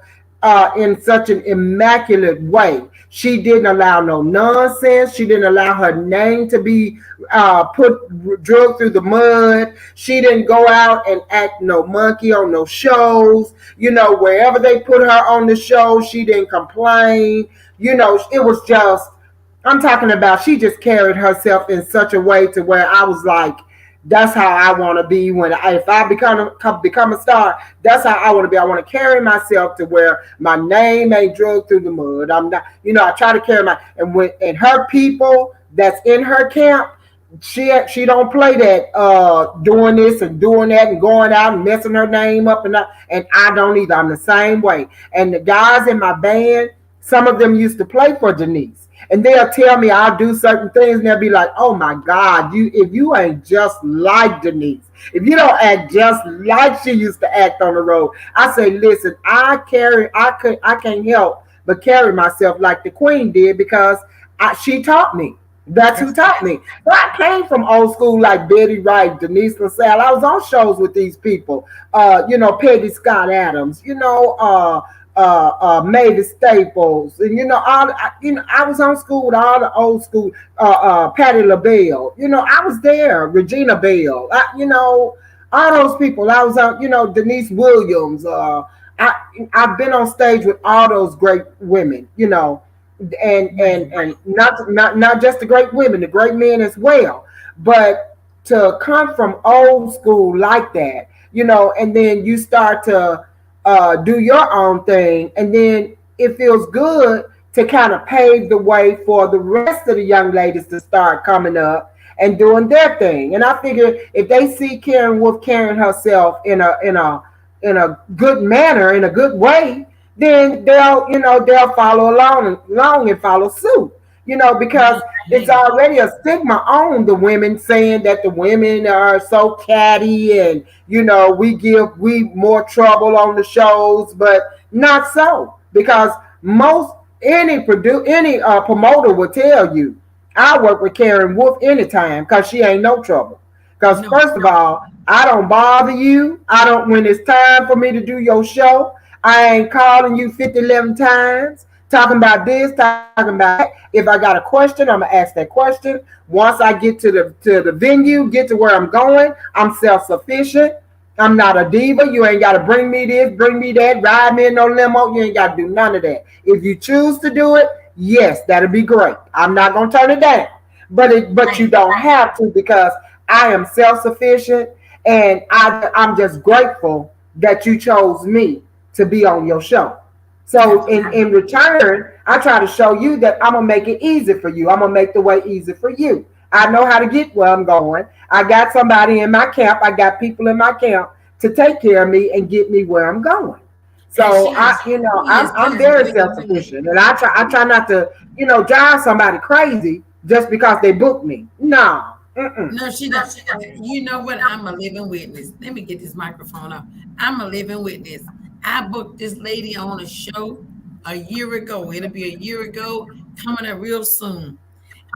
in such an immaculate way. She didn't allow no nonsense. She didn't allow her name to be drug through the mud. She didn't go out and act no monkey on no shows. Wherever they put her on the show, she didn't complain. It was just, I'm talking about, she just carried herself in such a way to where I was like, that's how I want to be if I become a star. That's how I want to be. I want to carry myself to where my name ain't drugged through the mud. I'm not, I try to carry and her people that's in her camp, she don't play that doing this and doing that and going out and messing her name up, and I don't either. I'm the same way. And the guys in my band, some of them used to play for Denise, and they'll tell me I'll do certain things, and they'll be like, "Oh my God, if you ain't just like Denise, if you don't act just like she used to act on the road." I say, "Listen, I can't help but carry myself like the Queen did because she taught me." That's who that's taught me. But I came from old school like Betty Wright, Denise LaSalle. I was on shows with these people. Peggy Scott Adams. Mavis Staples, and I was on school with all the old school. Patti LaBelle. I was there. Regina Bell. All those people. I was on. Denise Williams. I've been on stage with all those great women. And not just the great women, the great men as well. But to come from old school like that, and then you start to do your own thing, and then it feels good to kind of pave the way for the rest of the young ladies to start coming up and doing their thing. And I figure if they see Karen Wolf carrying herself in a good manner, in a good way, then they'll follow along and follow suit. Because it's right. already a stigma on the women, saying that the women are so catty, and we more trouble on the shows, but not so, because most any promoter will tell you I work with Karen Wolf anytime because she ain't no trouble. Because No, first of all, I don't bother you. I don't, when it's time for me to do your show, I ain't calling you 50, 11 times, talking about this, talking about that. If I got a question, I'm gonna ask that question. Once I get to the venue, get to where I'm going, I'm self-sufficient. I'm not a diva. You ain't got to bring me this, bring me that, ride me in no limo. You ain't got to do none of that. If you choose to do it, yes, that'll be great. I'm not gonna turn it down, but you don't have to, because I am self sufficient, and I'm just grateful that you chose me to be on your show. So in return, I try to show you that I'm gonna make it easy for you. I'm gonna make the way easy for you. I know how to get where I'm going. I got somebody in my camp. I got people in my camp to take care of me and get me where I'm going. So I'm very self sufficient, and I try not to drive somebody crazy just because they booked me. No. Mm-mm. No, she doesn't. You know what? I'm a living witness. Let me get this microphone up. I'm a living witness. I booked this lady on a show a year ago. It'll be a year ago, coming up real soon.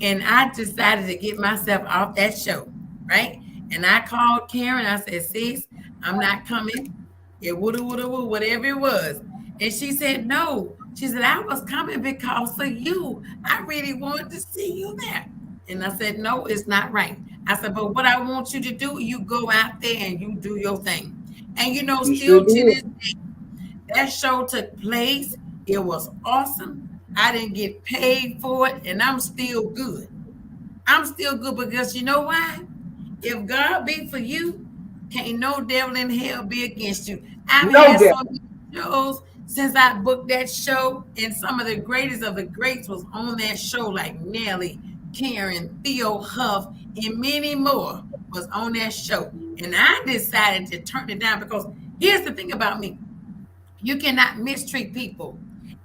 And I decided to get myself off that show, right? And I called Karen. I said, sis, I'm not coming. It woulda, whatever it was. And she said, no. She said, I was coming because of you. I really wanted to see you there. And I said, no, it's not right. I said, but what I want you to do, you go out there and you do your thing. And still to this day, that show took place. It was awesome. I didn't get paid for it, and I'm still good. I'm still good because you know why? If God be for you, can't no devil in hell be against you. I've had so many shows since I booked that show, and some of the greatest of the greats was on that show, like Nelly, Karen, Theo Huff, and many more was on that show. And I decided to turn it down because here's the thing about me. You cannot mistreat people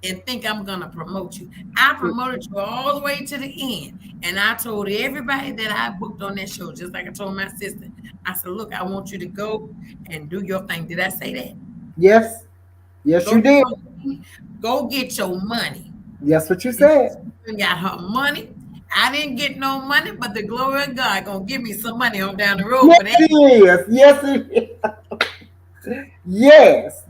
and think I'm going to promote you. I promoted you all the way to the end. And I told everybody that I booked on that show, just like I told my sister, I said, look, I want you to go and do your thing. Did I say that? Yes. Yes, you did. Go get your money. Yes, what you said. You got her money. I didn't get no money, but the glory of God going to give me some money on down the road. Yes, it is. Yes, it is. Yes.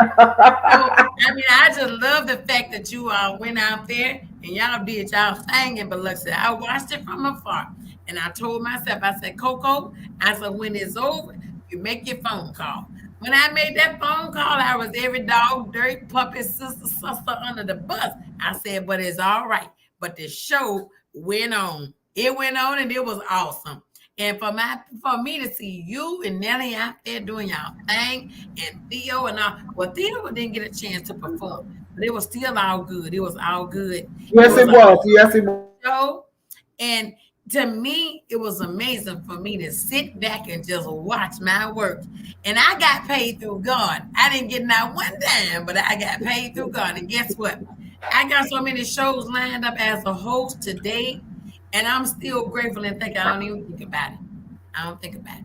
I just love the fact that you all went out there and y'all did y'all thing in Biloxi. I watched it from afar, and I told myself, I said, Coco, I said, when it's over, you make your phone call. When I made that phone call, I was every dog, dirt, puppy, sister under the bus. I said, but it's all right. But the show went on. It went on, and it was awesome. And for me to see you and Nelly out there doing y'all thing, and Theo and all, well, Theo didn't get a chance to perform, but it was still all good. It was all good. Yes, it was. Yes, it was. Show. And to me, it was amazing for me to sit back and just watch my work. And I got paid through God. I didn't get not one dime, but I got paid through God. And guess what? I got so many shows lined up as a host today. And I'm still grateful and thankful. I don't even think about it. I don't think about it.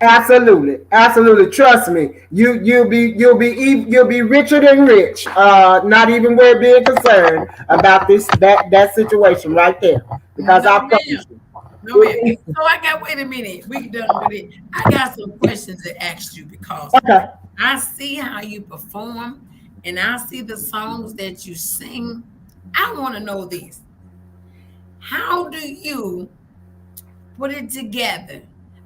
Absolutely. Trust me. You'll be richer than rich. Not even worth being concerned about that situation right there. Because I promise you. No, man. So wait a minute. We done with it. I got some questions to ask you because I see how you perform and I see the songs that you sing. I want to know this. How do you put it together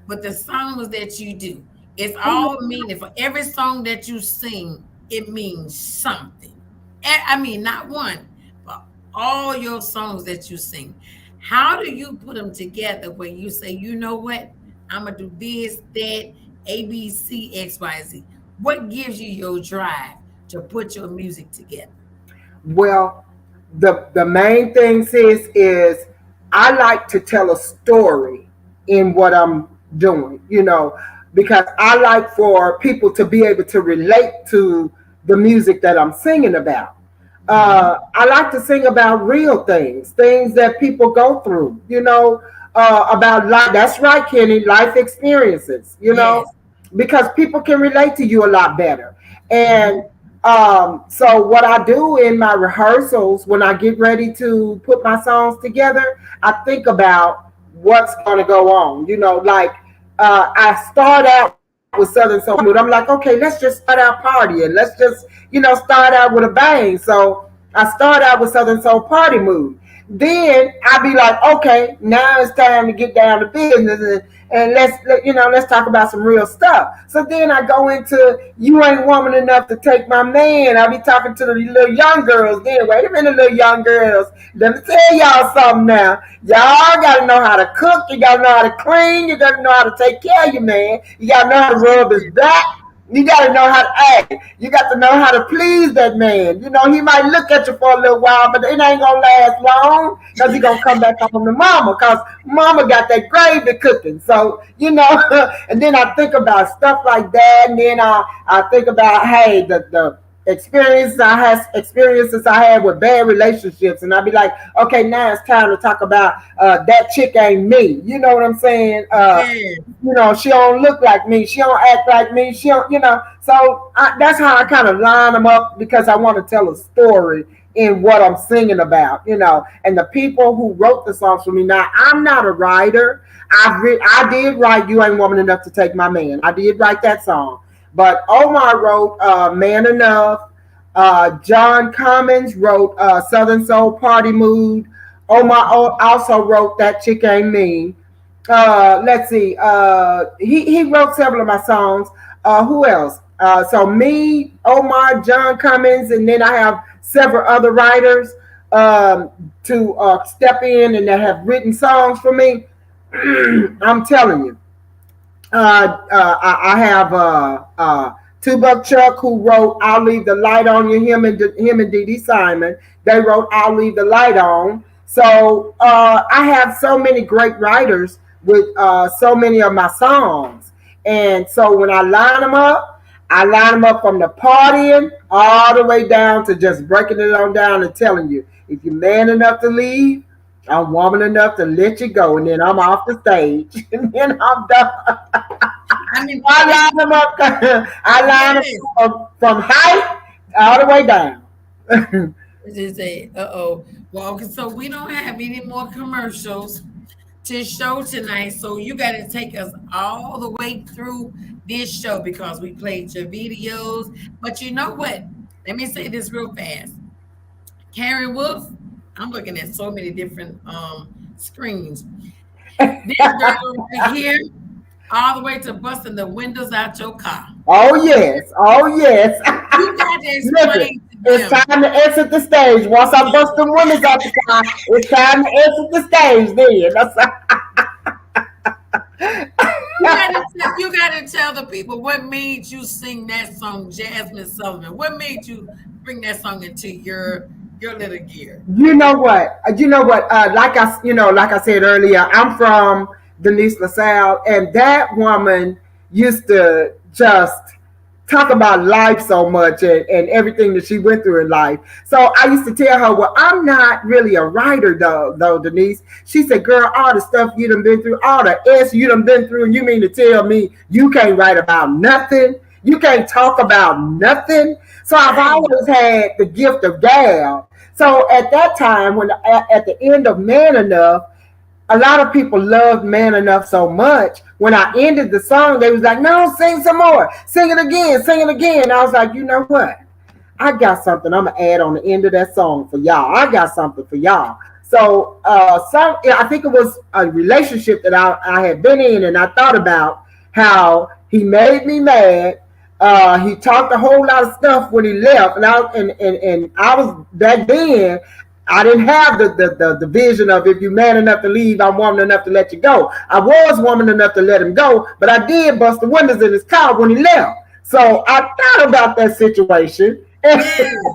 with the songs that you do? It's all meaning. For every song that you sing, it means something. I mean, not one, but all your songs that you sing. How do you put them together where you say, you know what? I'm going to do this, that, A, B, C, X, Y, Z. What gives you your drive to put your music together? Well, the main thing, sis, is I like to tell a story in what I'm doing, because I like for people to be able to relate to the music that I'm singing about. I like to sing about real things that people go through, about life. That's right, Kenny, life experiences, Yes. because people can relate to you a lot better. And so what I do in my rehearsals, when I get ready to put my songs together, I think about what's going to go on. Like I start out with Southern Soul Mood. I'm like, okay, let's just start out partying. Let's just, start out with a bang. So I start out with Southern Soul Party Mood. Then I be like, okay, now it's time to get down to business and let's talk about some real stuff. So then I go into you ain't woman enough to take my man. I be talking to the little young girls. Then wait a minute, little young girls. Let me tell y'all something now. Y'all gotta know how to cook. You gotta know how to clean. You gotta know how to take care of your man. You gotta know how to rub his back. You got to know how to act. You got to know how to please that man. He might look at you for a little while, but it ain't going to last long because he going to come back home to mama because mama got that gravy cooking. So, and then I think about stuff like that. And then I think about, hey, the experiences I had with bad relationships, and I'd be like, okay, now it's time to talk about that chick ain't me. You know what I'm saying? She don't look like me. She don't act like me. She don't, So that's how I kind of line them up because I want to tell a story in what I'm singing about, And the people who wrote the songs for me. Now, I'm not a writer. I did write "You Ain't Woman Enough to Take My Man." I did write that song. But Omar wrote Man Enough. John Commons wrote Southern Soul Party Mood. Omar also wrote That Chick Ain't Me. Let's see. He wrote several of my songs. Who else? So me, Omar, John Commons, and then I have several other writers to step in and that have written songs for me. I'm telling you. I have Two Buck Chuck who wrote "I'll Leave the Light On You." Him and Dee Dee Simon. They wrote "I'll Leave the Light On." So I have so many great writers with so many of my songs, and so when I line them up from the partying all the way down to just breaking it on down and telling you if you're man enough to leave, I'm woman enough to let you go, and then I'm off the stage, and then I'm done. I line them up. I line them from height all the way down. Just say, well, okay, so we don't have any more commercials to show tonight, so you got to take us all the way through this show because we played your videos. But you know what? Let me say this real fast. Karen Wolfe, I'm looking at so many different screens. This girl right here, all the way to busting the windows out your car. Oh yes. You got to explain to them. It's time to exit the stage. Once I bust the windows out the car, it's time to exit the stage. Then you gotta tell the people what made you sing that song, Jasmine Sullivan. What made you bring that song into your little gear? You know what? Like I said earlier, I'm from Denise LaSalle, and that woman used to just talk about life so much and everything that she went through in life. So I used to tell her, well, I'm not really a writer though, Denise. She said, girl, all the stuff you done been through, all the S you done been through, and you mean to tell me you can't write about nothing? You can't talk about nothing? So I've always had the gift of gab. So at that time, when at the end of Man Enough, a lot of people loved Man Enough so much. When I ended the song, they was like, no, sing some more. Sing it again. I was like, you know what? I got something I'm going to add on the end of that song for y'all. I got something for y'all. So I think it was a relationship that I had been in, and I thought about how he made me mad. He talked a whole lot of stuff when he left, and I was back then. I didn't have the vision of if you're man enough to leave, I'm woman enough to let you go. I was woman enough to let him go, but I did bust the windows in his car when he left. So I thought about that situation. I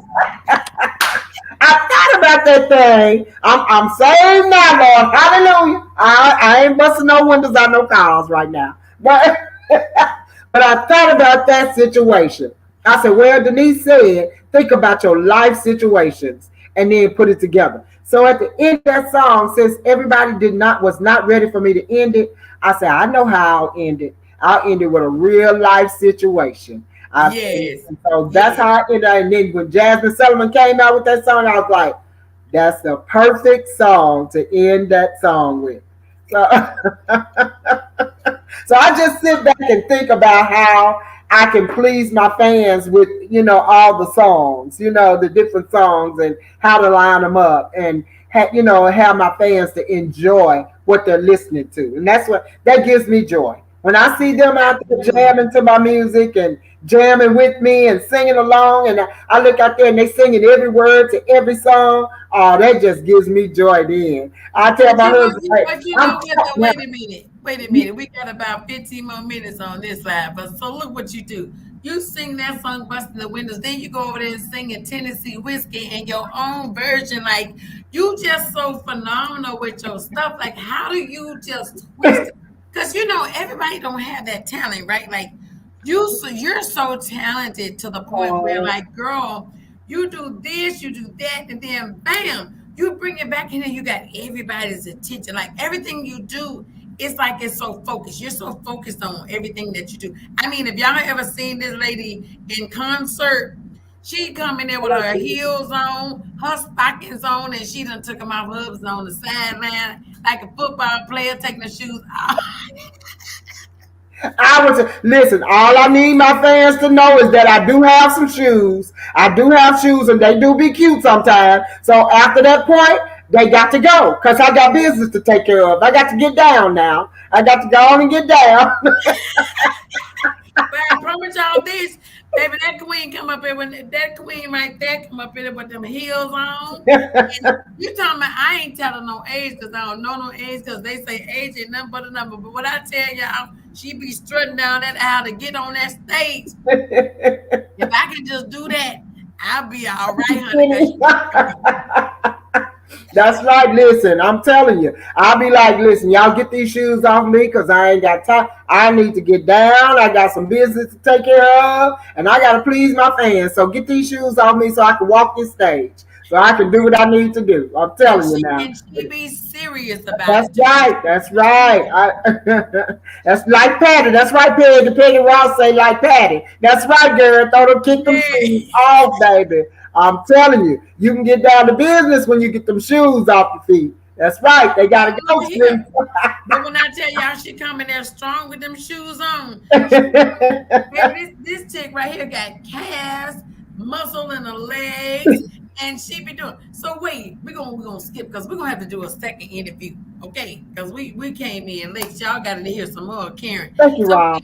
thought about that thing. I'm saved now, Lord. Hallelujah. I ain't busting no windows out no cars right now. But but I thought about that situation. I said, well, Denise said, think about your life situations and then put it together. So at the end of that song, since everybody was not ready for me to end it, I said, I know how I'll end it. I'll end it with a real life situation. Yes. So that's how I ended it. And then when Jasmine Sullivan came out with that song, I was like, that's the perfect song to end that song with. So, So I just sit back and think about how I can please my fans with, all the songs, the different songs and how to line them up and, have my fans to enjoy what they're listening to. And that gives me joy. When I see them out there jamming to my music and jamming with me and singing along, and I look out there and they singing every word to every song, oh, that just gives me joy then. I tell my husband, But you know what? Wait a minute. Wait a minute. We got about 15 more minutes on this side. But so look what you do. You sing that song, Busting the Windows. Then you go over there and sing a Tennessee Whiskey and your own version. Like, you just so phenomenal with your stuff. Like, how do you just twist it? Because, everybody don't have that talent, right? Like, you're so talented to the point where, like, girl, you do this, you do that, and then bam, you bring it back in and you got everybody's attention. Like, everything you do, it's like it's so focused. You're so focused on everything that you do. I mean, if y'all ever seen this lady in concert, she come in there with her heels on, her stockings on, and she done took them off hubs on the sideline like a football player taking her shoes off. Listen, all I need my fans to know is that I do have some shoes. I do have shoes and they do be cute sometimes. So after that point, they got to go because I got business to take care of. I got to get down now. I got to go on and get down. But I promise y'all this, baby, that queen come up here when that queen right there come up here with them heels on. And you talking about I ain't telling no age because I don't know no age because they say age ain't nothing but a number. But what I tell y'all, she be strutting down that aisle to get on that stage. If I can just do that, I'll be all right, honey. That's right. Listen, I'm telling you, I'll be like, listen, y'all get these shoes off me because I ain't got time. I need to get down. I got some business to take care of, and I got to please my fans. So get these shoes off me so I can walk this stage, so I can do what I need to do. I'm telling you now. And she be serious about That's it. right. That's right. That's like Patty. That's right, Peggy. Peggy Ross say like Patty. That's right, girl. Throw them, kick them shoes off, baby. I'm telling you, you can get down to business when you get them shoes off your feet. That's right. They gotta go. But when I tell y'all she coming there strong with them shoes on, baby, this chick right here got calves, muscle in the legs, and she be doing. So wait, we're gonna skip because we're gonna have to do a second interview, okay? Because we came in late. Y'all got to hear some more of Karen. Thank you, Rob.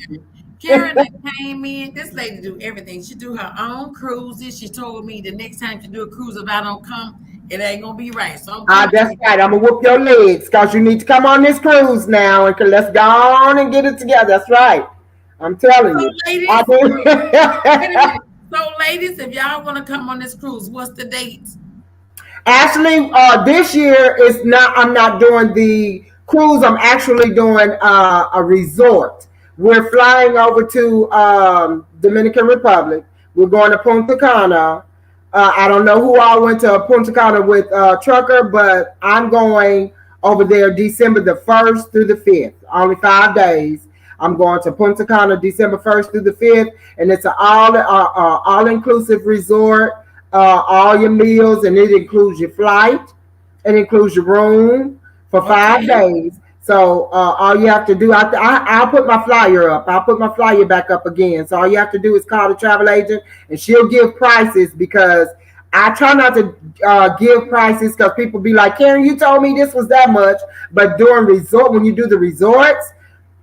Karen that came in, this lady do everything. She do her own cruises. She told me the next time she do a cruise, if I don't come, it ain't gonna be right. So that's right. I'm gonna whoop your legs because you need to come on this cruise now, and let's go on and get it together. That's right. I'm telling you. Ladies, so ladies, if y'all want to come on this cruise, what's the date? Actually, this year is not. I'm not doing the cruise. I'm actually doing a resort. We're flying over to Dominican Republic. We're going to Punta Cana. I don't know who all went to Punta Cana with Trucker, but I'm going over there December the 1st through the 5th. Only 5 days. I'm going to Punta Cana December 1st through the 5th, and it's an all-inclusive resort, all your meals, and it includes your flight. It includes your room for 5 days. So all you have to do, I'll put my flyer up. I'll put my flyer back up again. So all you have to do is call the travel agent, and she'll give prices because I try not to give prices because people be like, Karen, you told me this was that much. But when you do the resorts,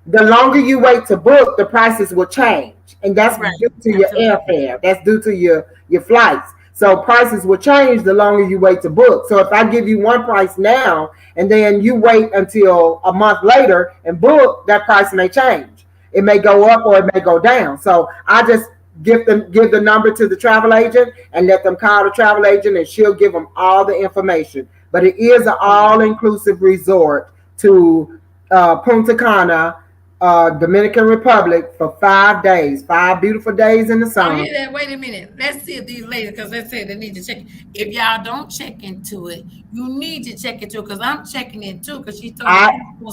the longer you wait to book, the prices will change. And that's due to your airfare. That's due to your flights. So prices will change the longer you wait to book. So if I give you one price now and then you wait until a month later and book, that price may change. It may go up or it may go down. So I just give the number to the travel agent and let them call the travel agent and she'll give them all the information. But it is an all-inclusive resort to Punta Cana, Dominican Republic for 5 days, 5 beautiful days in the summer. Wait a minute. Let's see if these ladies, because they say they need to check. If y'all don't check into it, you need to check into it because I'm checking in too. Because she told me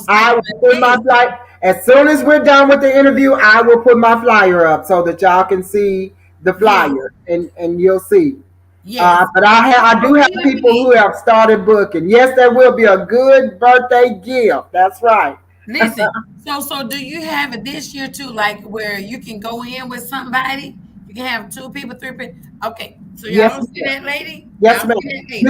I will put my flight as soon as we're done with the interview. I will put my flyer up so that y'all can see the flyer and you'll see. Yes. But I do have people who have started booking. Yes, there will be a good birthday gift. That's right. Listen, so do you have it this year too, like where you can go in with somebody? You can have two people, three people. Okay, so y'all Yes, don't see ma'am. that lady? Yes, Y'all ma'am. see that lady?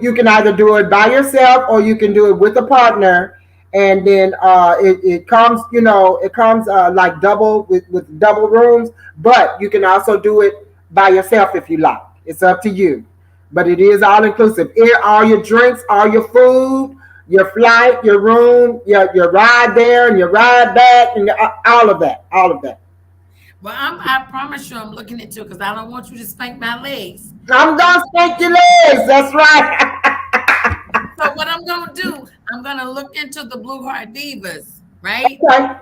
You can either do it by yourself or you can do it with a partner, and then it comes it comes like double with double rooms, but you can also do it by yourself if you like. It's up to you, but it is all inclusive. All your drinks, all your food, your flight, your room, your ride there and your ride back, and all of that. Well, I promise you, I'm looking into it because I don't want you to spank my legs. I'm gonna spank your legs. That's right. So what I'm gonna do, I'm gonna look into the Blue Heart Divas, right? Okay,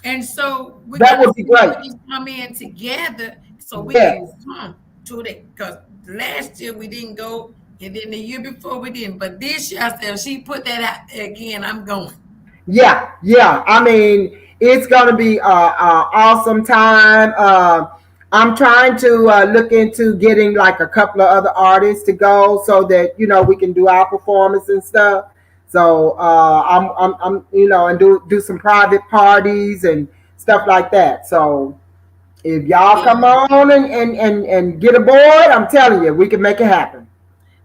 And so we're that gonna would be see if great. we can come in together so we can Yes. come to it. Because last year we didn't go, and then the year before we didn't. But this year I said if she put that out there again, I'm going. Yeah, yeah. I mean, it's gonna be awesome time. I'm trying to look into getting like a couple of other artists to go so that we can do our performance and stuff. So I'm and do some private parties and stuff like that. So if y'all come Yeah. on and get aboard, I'm telling you, we can make it happen.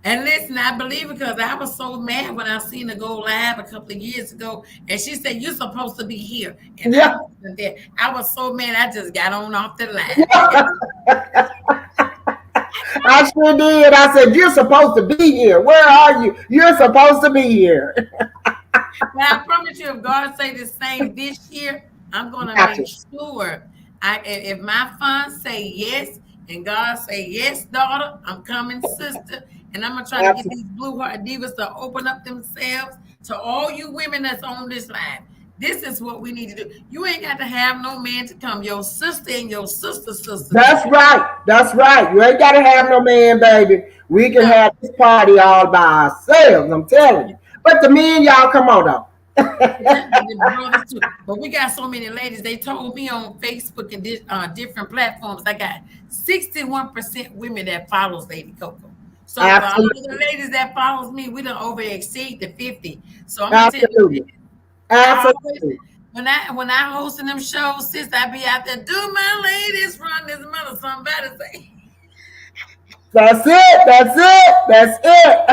And listen, I believe it because I was so mad when I seen her go live a couple of years ago, and she said you're supposed to be here, and I Yeah. wasn't there. I was so mad, I just got on off the live. I got I sure did. I said, "You're supposed to be here. Where are you? You're supposed to be here." But I promise you, if God say the same this year, I'm gonna Gotcha. make sure if my funds say yes and God say yes, daughter, I'm coming, sister, and I'm gonna try to get Absolutely. these Blue Heart Divas to open up themselves to all you women that's on this line. This is what we need to do. You ain't got to have no man to come. Your sister and your sister can That's right. That's right. You ain't got to have no man, baby. We can come. have this party all by ourselves. I'm telling you. But the men, y'all, come on though. Yeah, and the brothers too. But we got so many ladies. They told me on Facebook and different platforms. I got 61% women that follows Lady Coco. So for all of the Absolutely. ladies that follows me, we don't over exceed the 50. So I'm gonna tell you, Absolutely. I always Absolutely. when I hosting them shows, sis, I be out there. Do my ladies run this mother? Somebody say. That's it. That's it. That's it.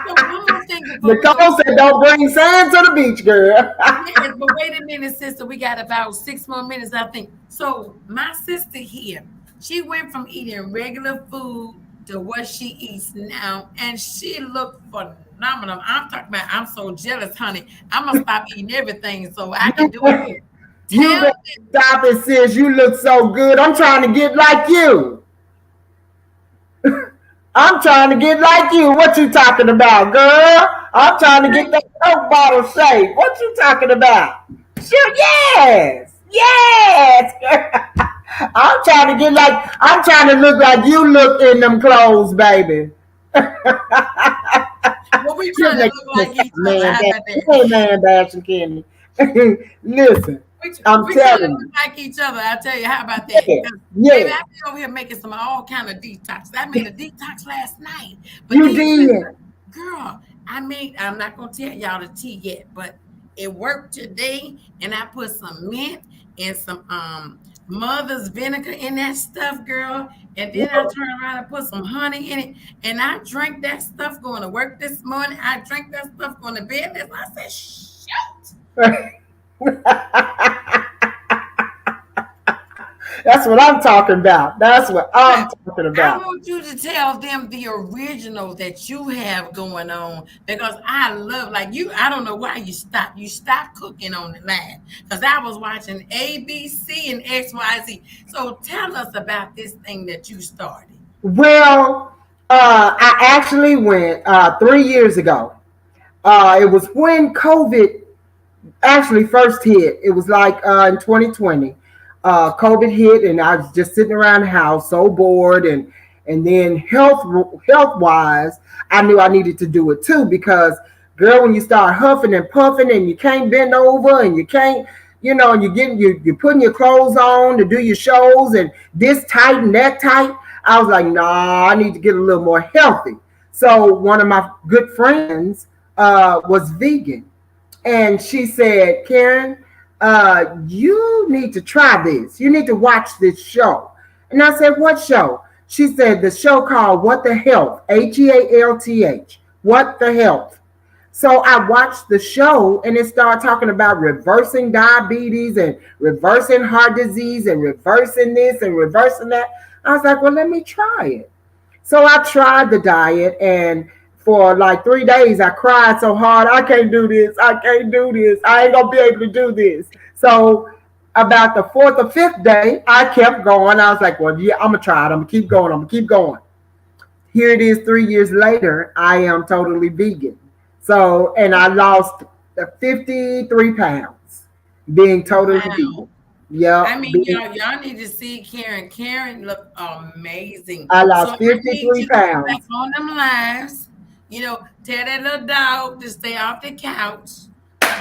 So one more thing before we go. Nicole said, "Don't bring sand to the beach, girl." Yes, but wait a minute, sister. We got about 6 more minutes, I think. So my sister here, she went from eating regular food to what she eats now, and she looked phenomenal. I'm talking about. I'm so jealous, honey. I'm gonna stop eating everything so I can do it too. You Tell better me, stop it, sis. You look so good. I'm trying to get like you. I'm trying to get like you. What you talking about, girl? I'm trying to get that Coke bottle shape. What you talking about? Sure, yes. Yes. I'm trying to look like you look in them clothes, baby. what we You're trying to making look me like each sound other? man How bashing. about that? You ain't man bashing, Kenny. Listen, I'm We trying to telling look you. like each other. I tell you, how about that? Yeah, 'Cause, baby, yeah. I be over here making some all kind of detox. I made a detox last night, but You these did. girl, I'm not gonna tell y'all the tea yet, but it worked today, and I put some mint and some mother's vinegar in that stuff, girl. And then I turned around and put some honey in it, and I drank that stuff going to work this morning. I drank that stuff going to bed. And I said, shoot. That's what I'm talking about. That's what I'm talking I about. want you to tell them the original that you have going on because I love like you. I don't know why you stopped. You stopped cooking on the line because I was watching ABC and XYZ. So tell us about this thing that you started. Well, I actually went 3 years ago. It was when COVID actually first hit. It was like in 2020. COVID hit, and I was just sitting around the house, so bored, and then health wise, I knew I needed to do it too because, girl, when you start huffing and puffing, and you can't bend over, and you can't, and you're putting your clothes on to do your shows, and this tight and that tight, I was like, nah, I need to get a little more healthy. So one of my good friends was vegan, and she said, Karen, you need to try this. You need to watch this show. And I said, what show? She said, the show called What the Health, Health. What the Health. So I watched the show and it started talking about reversing diabetes and reversing heart disease and reversing this and reversing that. I was like, well, let me try it. So I tried the diet, and for like 3 days I cried so hard, I can't do this. I can't do this. I ain't gonna be able to do this. So about the fourth or fifth day, I kept going. I was like, well, yeah, I'm gonna try it. I'm gonna keep going. I'm gonna keep going. Here it is 3 years later, I am totally vegan. So, and I lost 53 pounds being totally vegan. Yeah. I mean, y'all need to see Karen. Karen looked amazing. I lost 53 pounds. Back on them lives, tell that little dog to stay off the couch.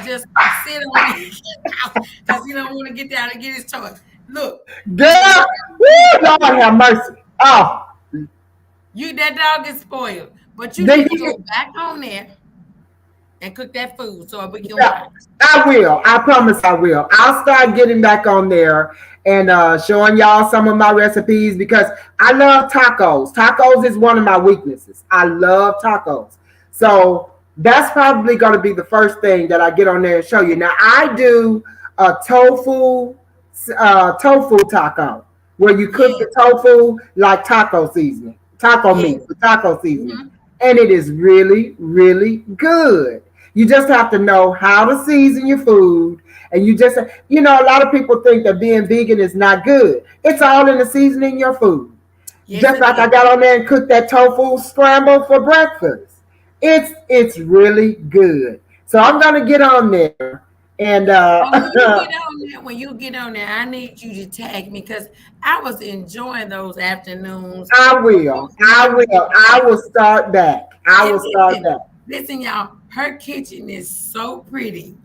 Just sit on the couch because he don't want to get down and get his toy. Look. Girl, Lord have mercy. Oh. That dog is spoiled. But you need to go back on there and cook that food so we can watch. I will. I promise I will. I'll start getting back on there and showing y'all some of my recipes because I love tacos. Tacos is one of my weaknesses. I love tacos. So that's probably going to be the first thing that I get on there and show you. Now, I do a tofu taco where you cook the tofu like taco seasoning, taco meat with taco seasoning. Mm-hmm. And it is really, really good. You just have to know how to season your food. And you just, a lot of people think that being vegan is not good. It's all in the seasoning your food. Yes, just like I got on there and cooked that tofu scramble for breakfast. It's really good. So I'm going to get on there. And when you get on there, I need you to tag me because I was enjoying those afternoons. I will start back. I will start back. Listen, y'all, her kitchen is so pretty.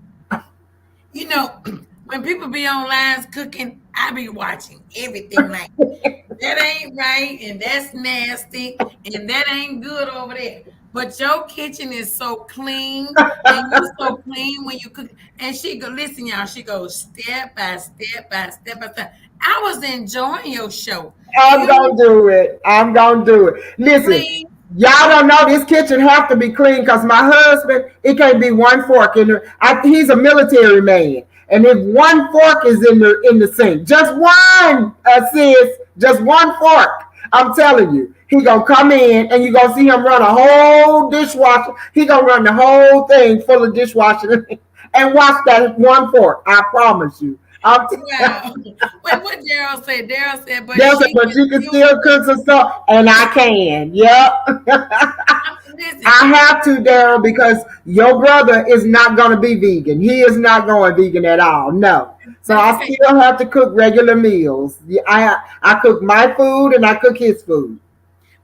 When people be online cooking, I be watching everything like that ain't right and that's nasty and that ain't good over there. But your kitchen is so clean, and you're so clean when you cook. And she go, listen, y'all. She goes step by step by step by step. I was enjoying your show. I'm gonna do it. Listen, clean. Y'all don't know this kitchen have to be clean because my husband, it can't be one fork in there. He's a military man, and if one fork is in the sink, just one, sis, just one fork. I'm telling you. He gonna come in and you gonna see him run a whole dishwasher. He gonna run the whole thing full of dishwasher and wash that one fork. I promise you. What Daryl said? Daryl said, but you can still cook some stuff, and I can. Yep. I have to, Daryl, because your brother is not gonna be vegan. He is not going vegan at all. No. So I still have to cook regular meals. I cook my food and I cook his food.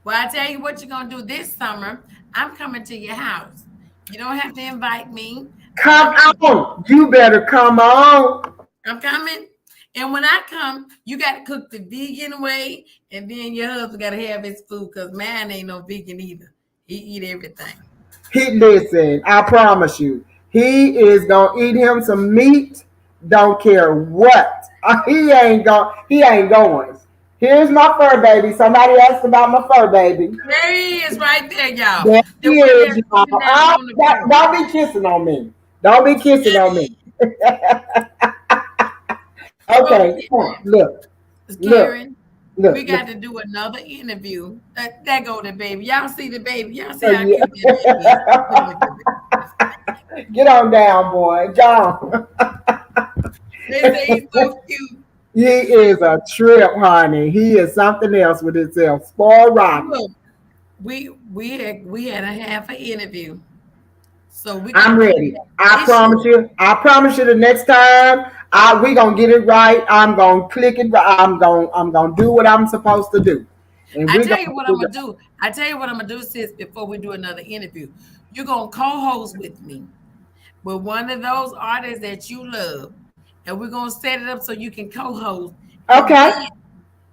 Well, I tell you what you're going to do this summer. I'm coming to your house. You don't have to invite me. Come on. You better come on. I'm coming. And when I come, you got to cook the vegan way. And then your husband got to have his food because man ain't no vegan either. He eat everything. Listen, I promise you. He is going to eat him some meat. Don't care what. He ain't going. Here's my fur baby. Somebody asked about my fur baby. There he is right there, y'all. There he is, y'all. Don't be kissing on me. Don't be kissing on me. Okay, look. Karen, we got to do another interview. There go the baby. Y'all see the baby. Y'all see how cute that baby is. Get on down, boy. Go on. They say he's so cute. He is a trip, honey. He is something else with himself. Spoiled rotten. Look, we had a half an interview. So I'm ready. I promise you the next time we gonna get it right. I'm gonna click it right. I'm gonna do what I'm supposed to do. And I tell you what I'm gonna do, sis, before we do another interview. You're gonna co-host with me with one of those artists that you love. And we're going to set it up so you can co-host. Okay.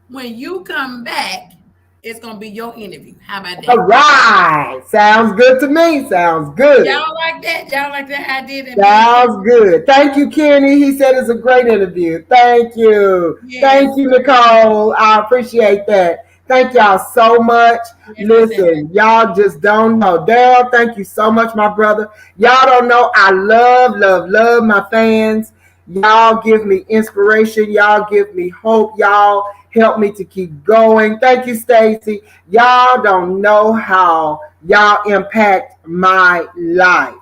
When you come back, it's gonna be your interview. How about All that? right. Sounds good to me. Sounds good. Y'all like that? Y'all like that idea? That Sounds good. Thank you, Kenny. He said it's a great interview. Thank you. Yes. Thank you, Nicole. I appreciate that. Thank y'all so much. Yes, Listen, y'all just don't know. Daryl, thank you so much, my brother. Y'all don't know. I love, love, love my fans. Y'all give me inspiration. Y'all give me hope. Y'all help me to keep going. Thank you, Stacy. Y'all don't know how y'all impact my life.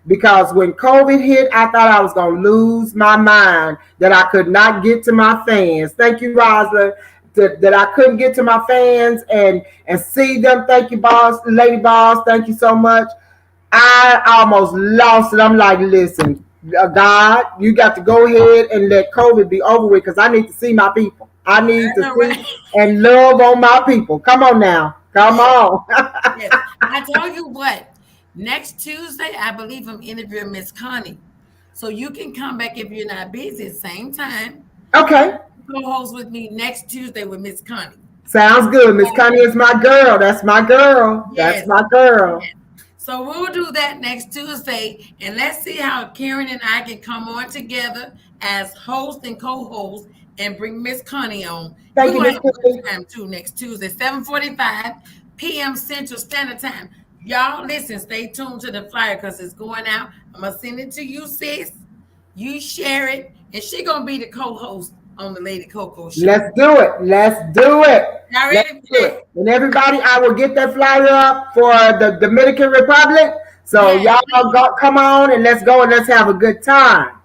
Because when COVID hit, I thought I was going to lose my mind, that I could not get to my fans. Thank you, Rosalind, that I couldn't get to my fans and see them. Thank you, boss, Lady Boss. Thank you so much. I almost lost it. I'm like, listen, God, you got to go ahead and let COVID be over with, because I need to see my people. I need to see and love on my people. Come on now. Come on. Yes. I tell you what, next Tuesday, I believe I'm interviewing Miss Connie. So you can come back if you're not busy at the same time. Okay. Co-host with me next Tuesday with Miss Connie. Sounds good. Miss Connie is my girl. That's my girl. Yes. That's my girl. Yes. So we'll do that next Tuesday, and let's see how Karen and I can come on together as host and co-host and bring Miss Connie on. Thank We're you, going to Miss have a good Connie. time too next Tuesday, 7:45 p.m. Central Standard Time. Y'all listen, stay tuned to the flyer because it's going out. I'm going to send it to you, sis. You share it, and she's going to be the co-host on the Lady Coaco show. Let's do it. Let's do it. Y'all Let's ready for do that? it. And everybody, I will get that flyer up for the Dominican Republic. So Yes. y'all come on and let's go and let's have a good time.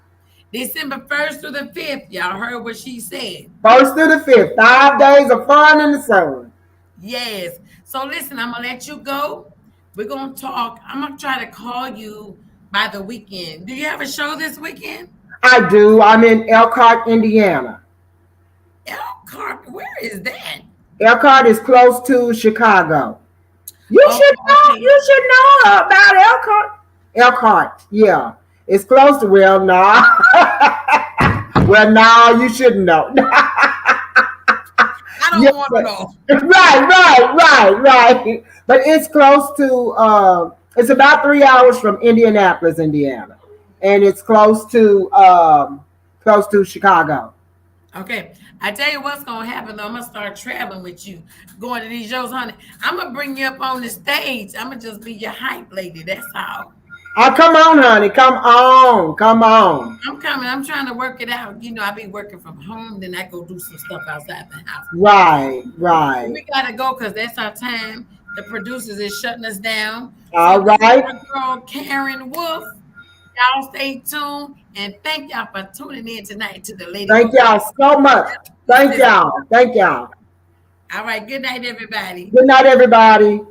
December 1st through the 5th. Y'all heard what she said. 1st through the 5th. 5 days of fun in the sun. Yes. So listen, I'm going to let you go. We're going to talk. I'm going to try to call you by the weekend. Do you have a show this weekend? I do. I'm in Elkhart, Indiana. Elkhart? Where is that? Elkhart is close to Chicago. You Oh, should know. okay. You should know about Elkhart. Elkhart, yeah, it's close to. Well, no. Well, no, you shouldn't know. I don't want to know. Right. But it's close to. It's about 3 hours from Indianapolis, Indiana, and it's close to Chicago. Okay. I tell you what's going to happen, though. I'm going to start traveling with you, going to these shows, honey. I'm going to bring you up on the stage. I'm going to just be your hype lady. That's all. Oh, come on, honey. Come on. I'm coming. I'm trying to work it out. You know, I be working from home, then I go do some stuff outside the house. Right. We got to go because that's our time. The producers is shutting us down. All right. Our girl, Karen Wolfe. Y'all stay tuned. And thank y'all for tuning in tonight to the Lady. Thank y'all so much. Thank y'all. All right. Good night, everybody. Good night, everybody.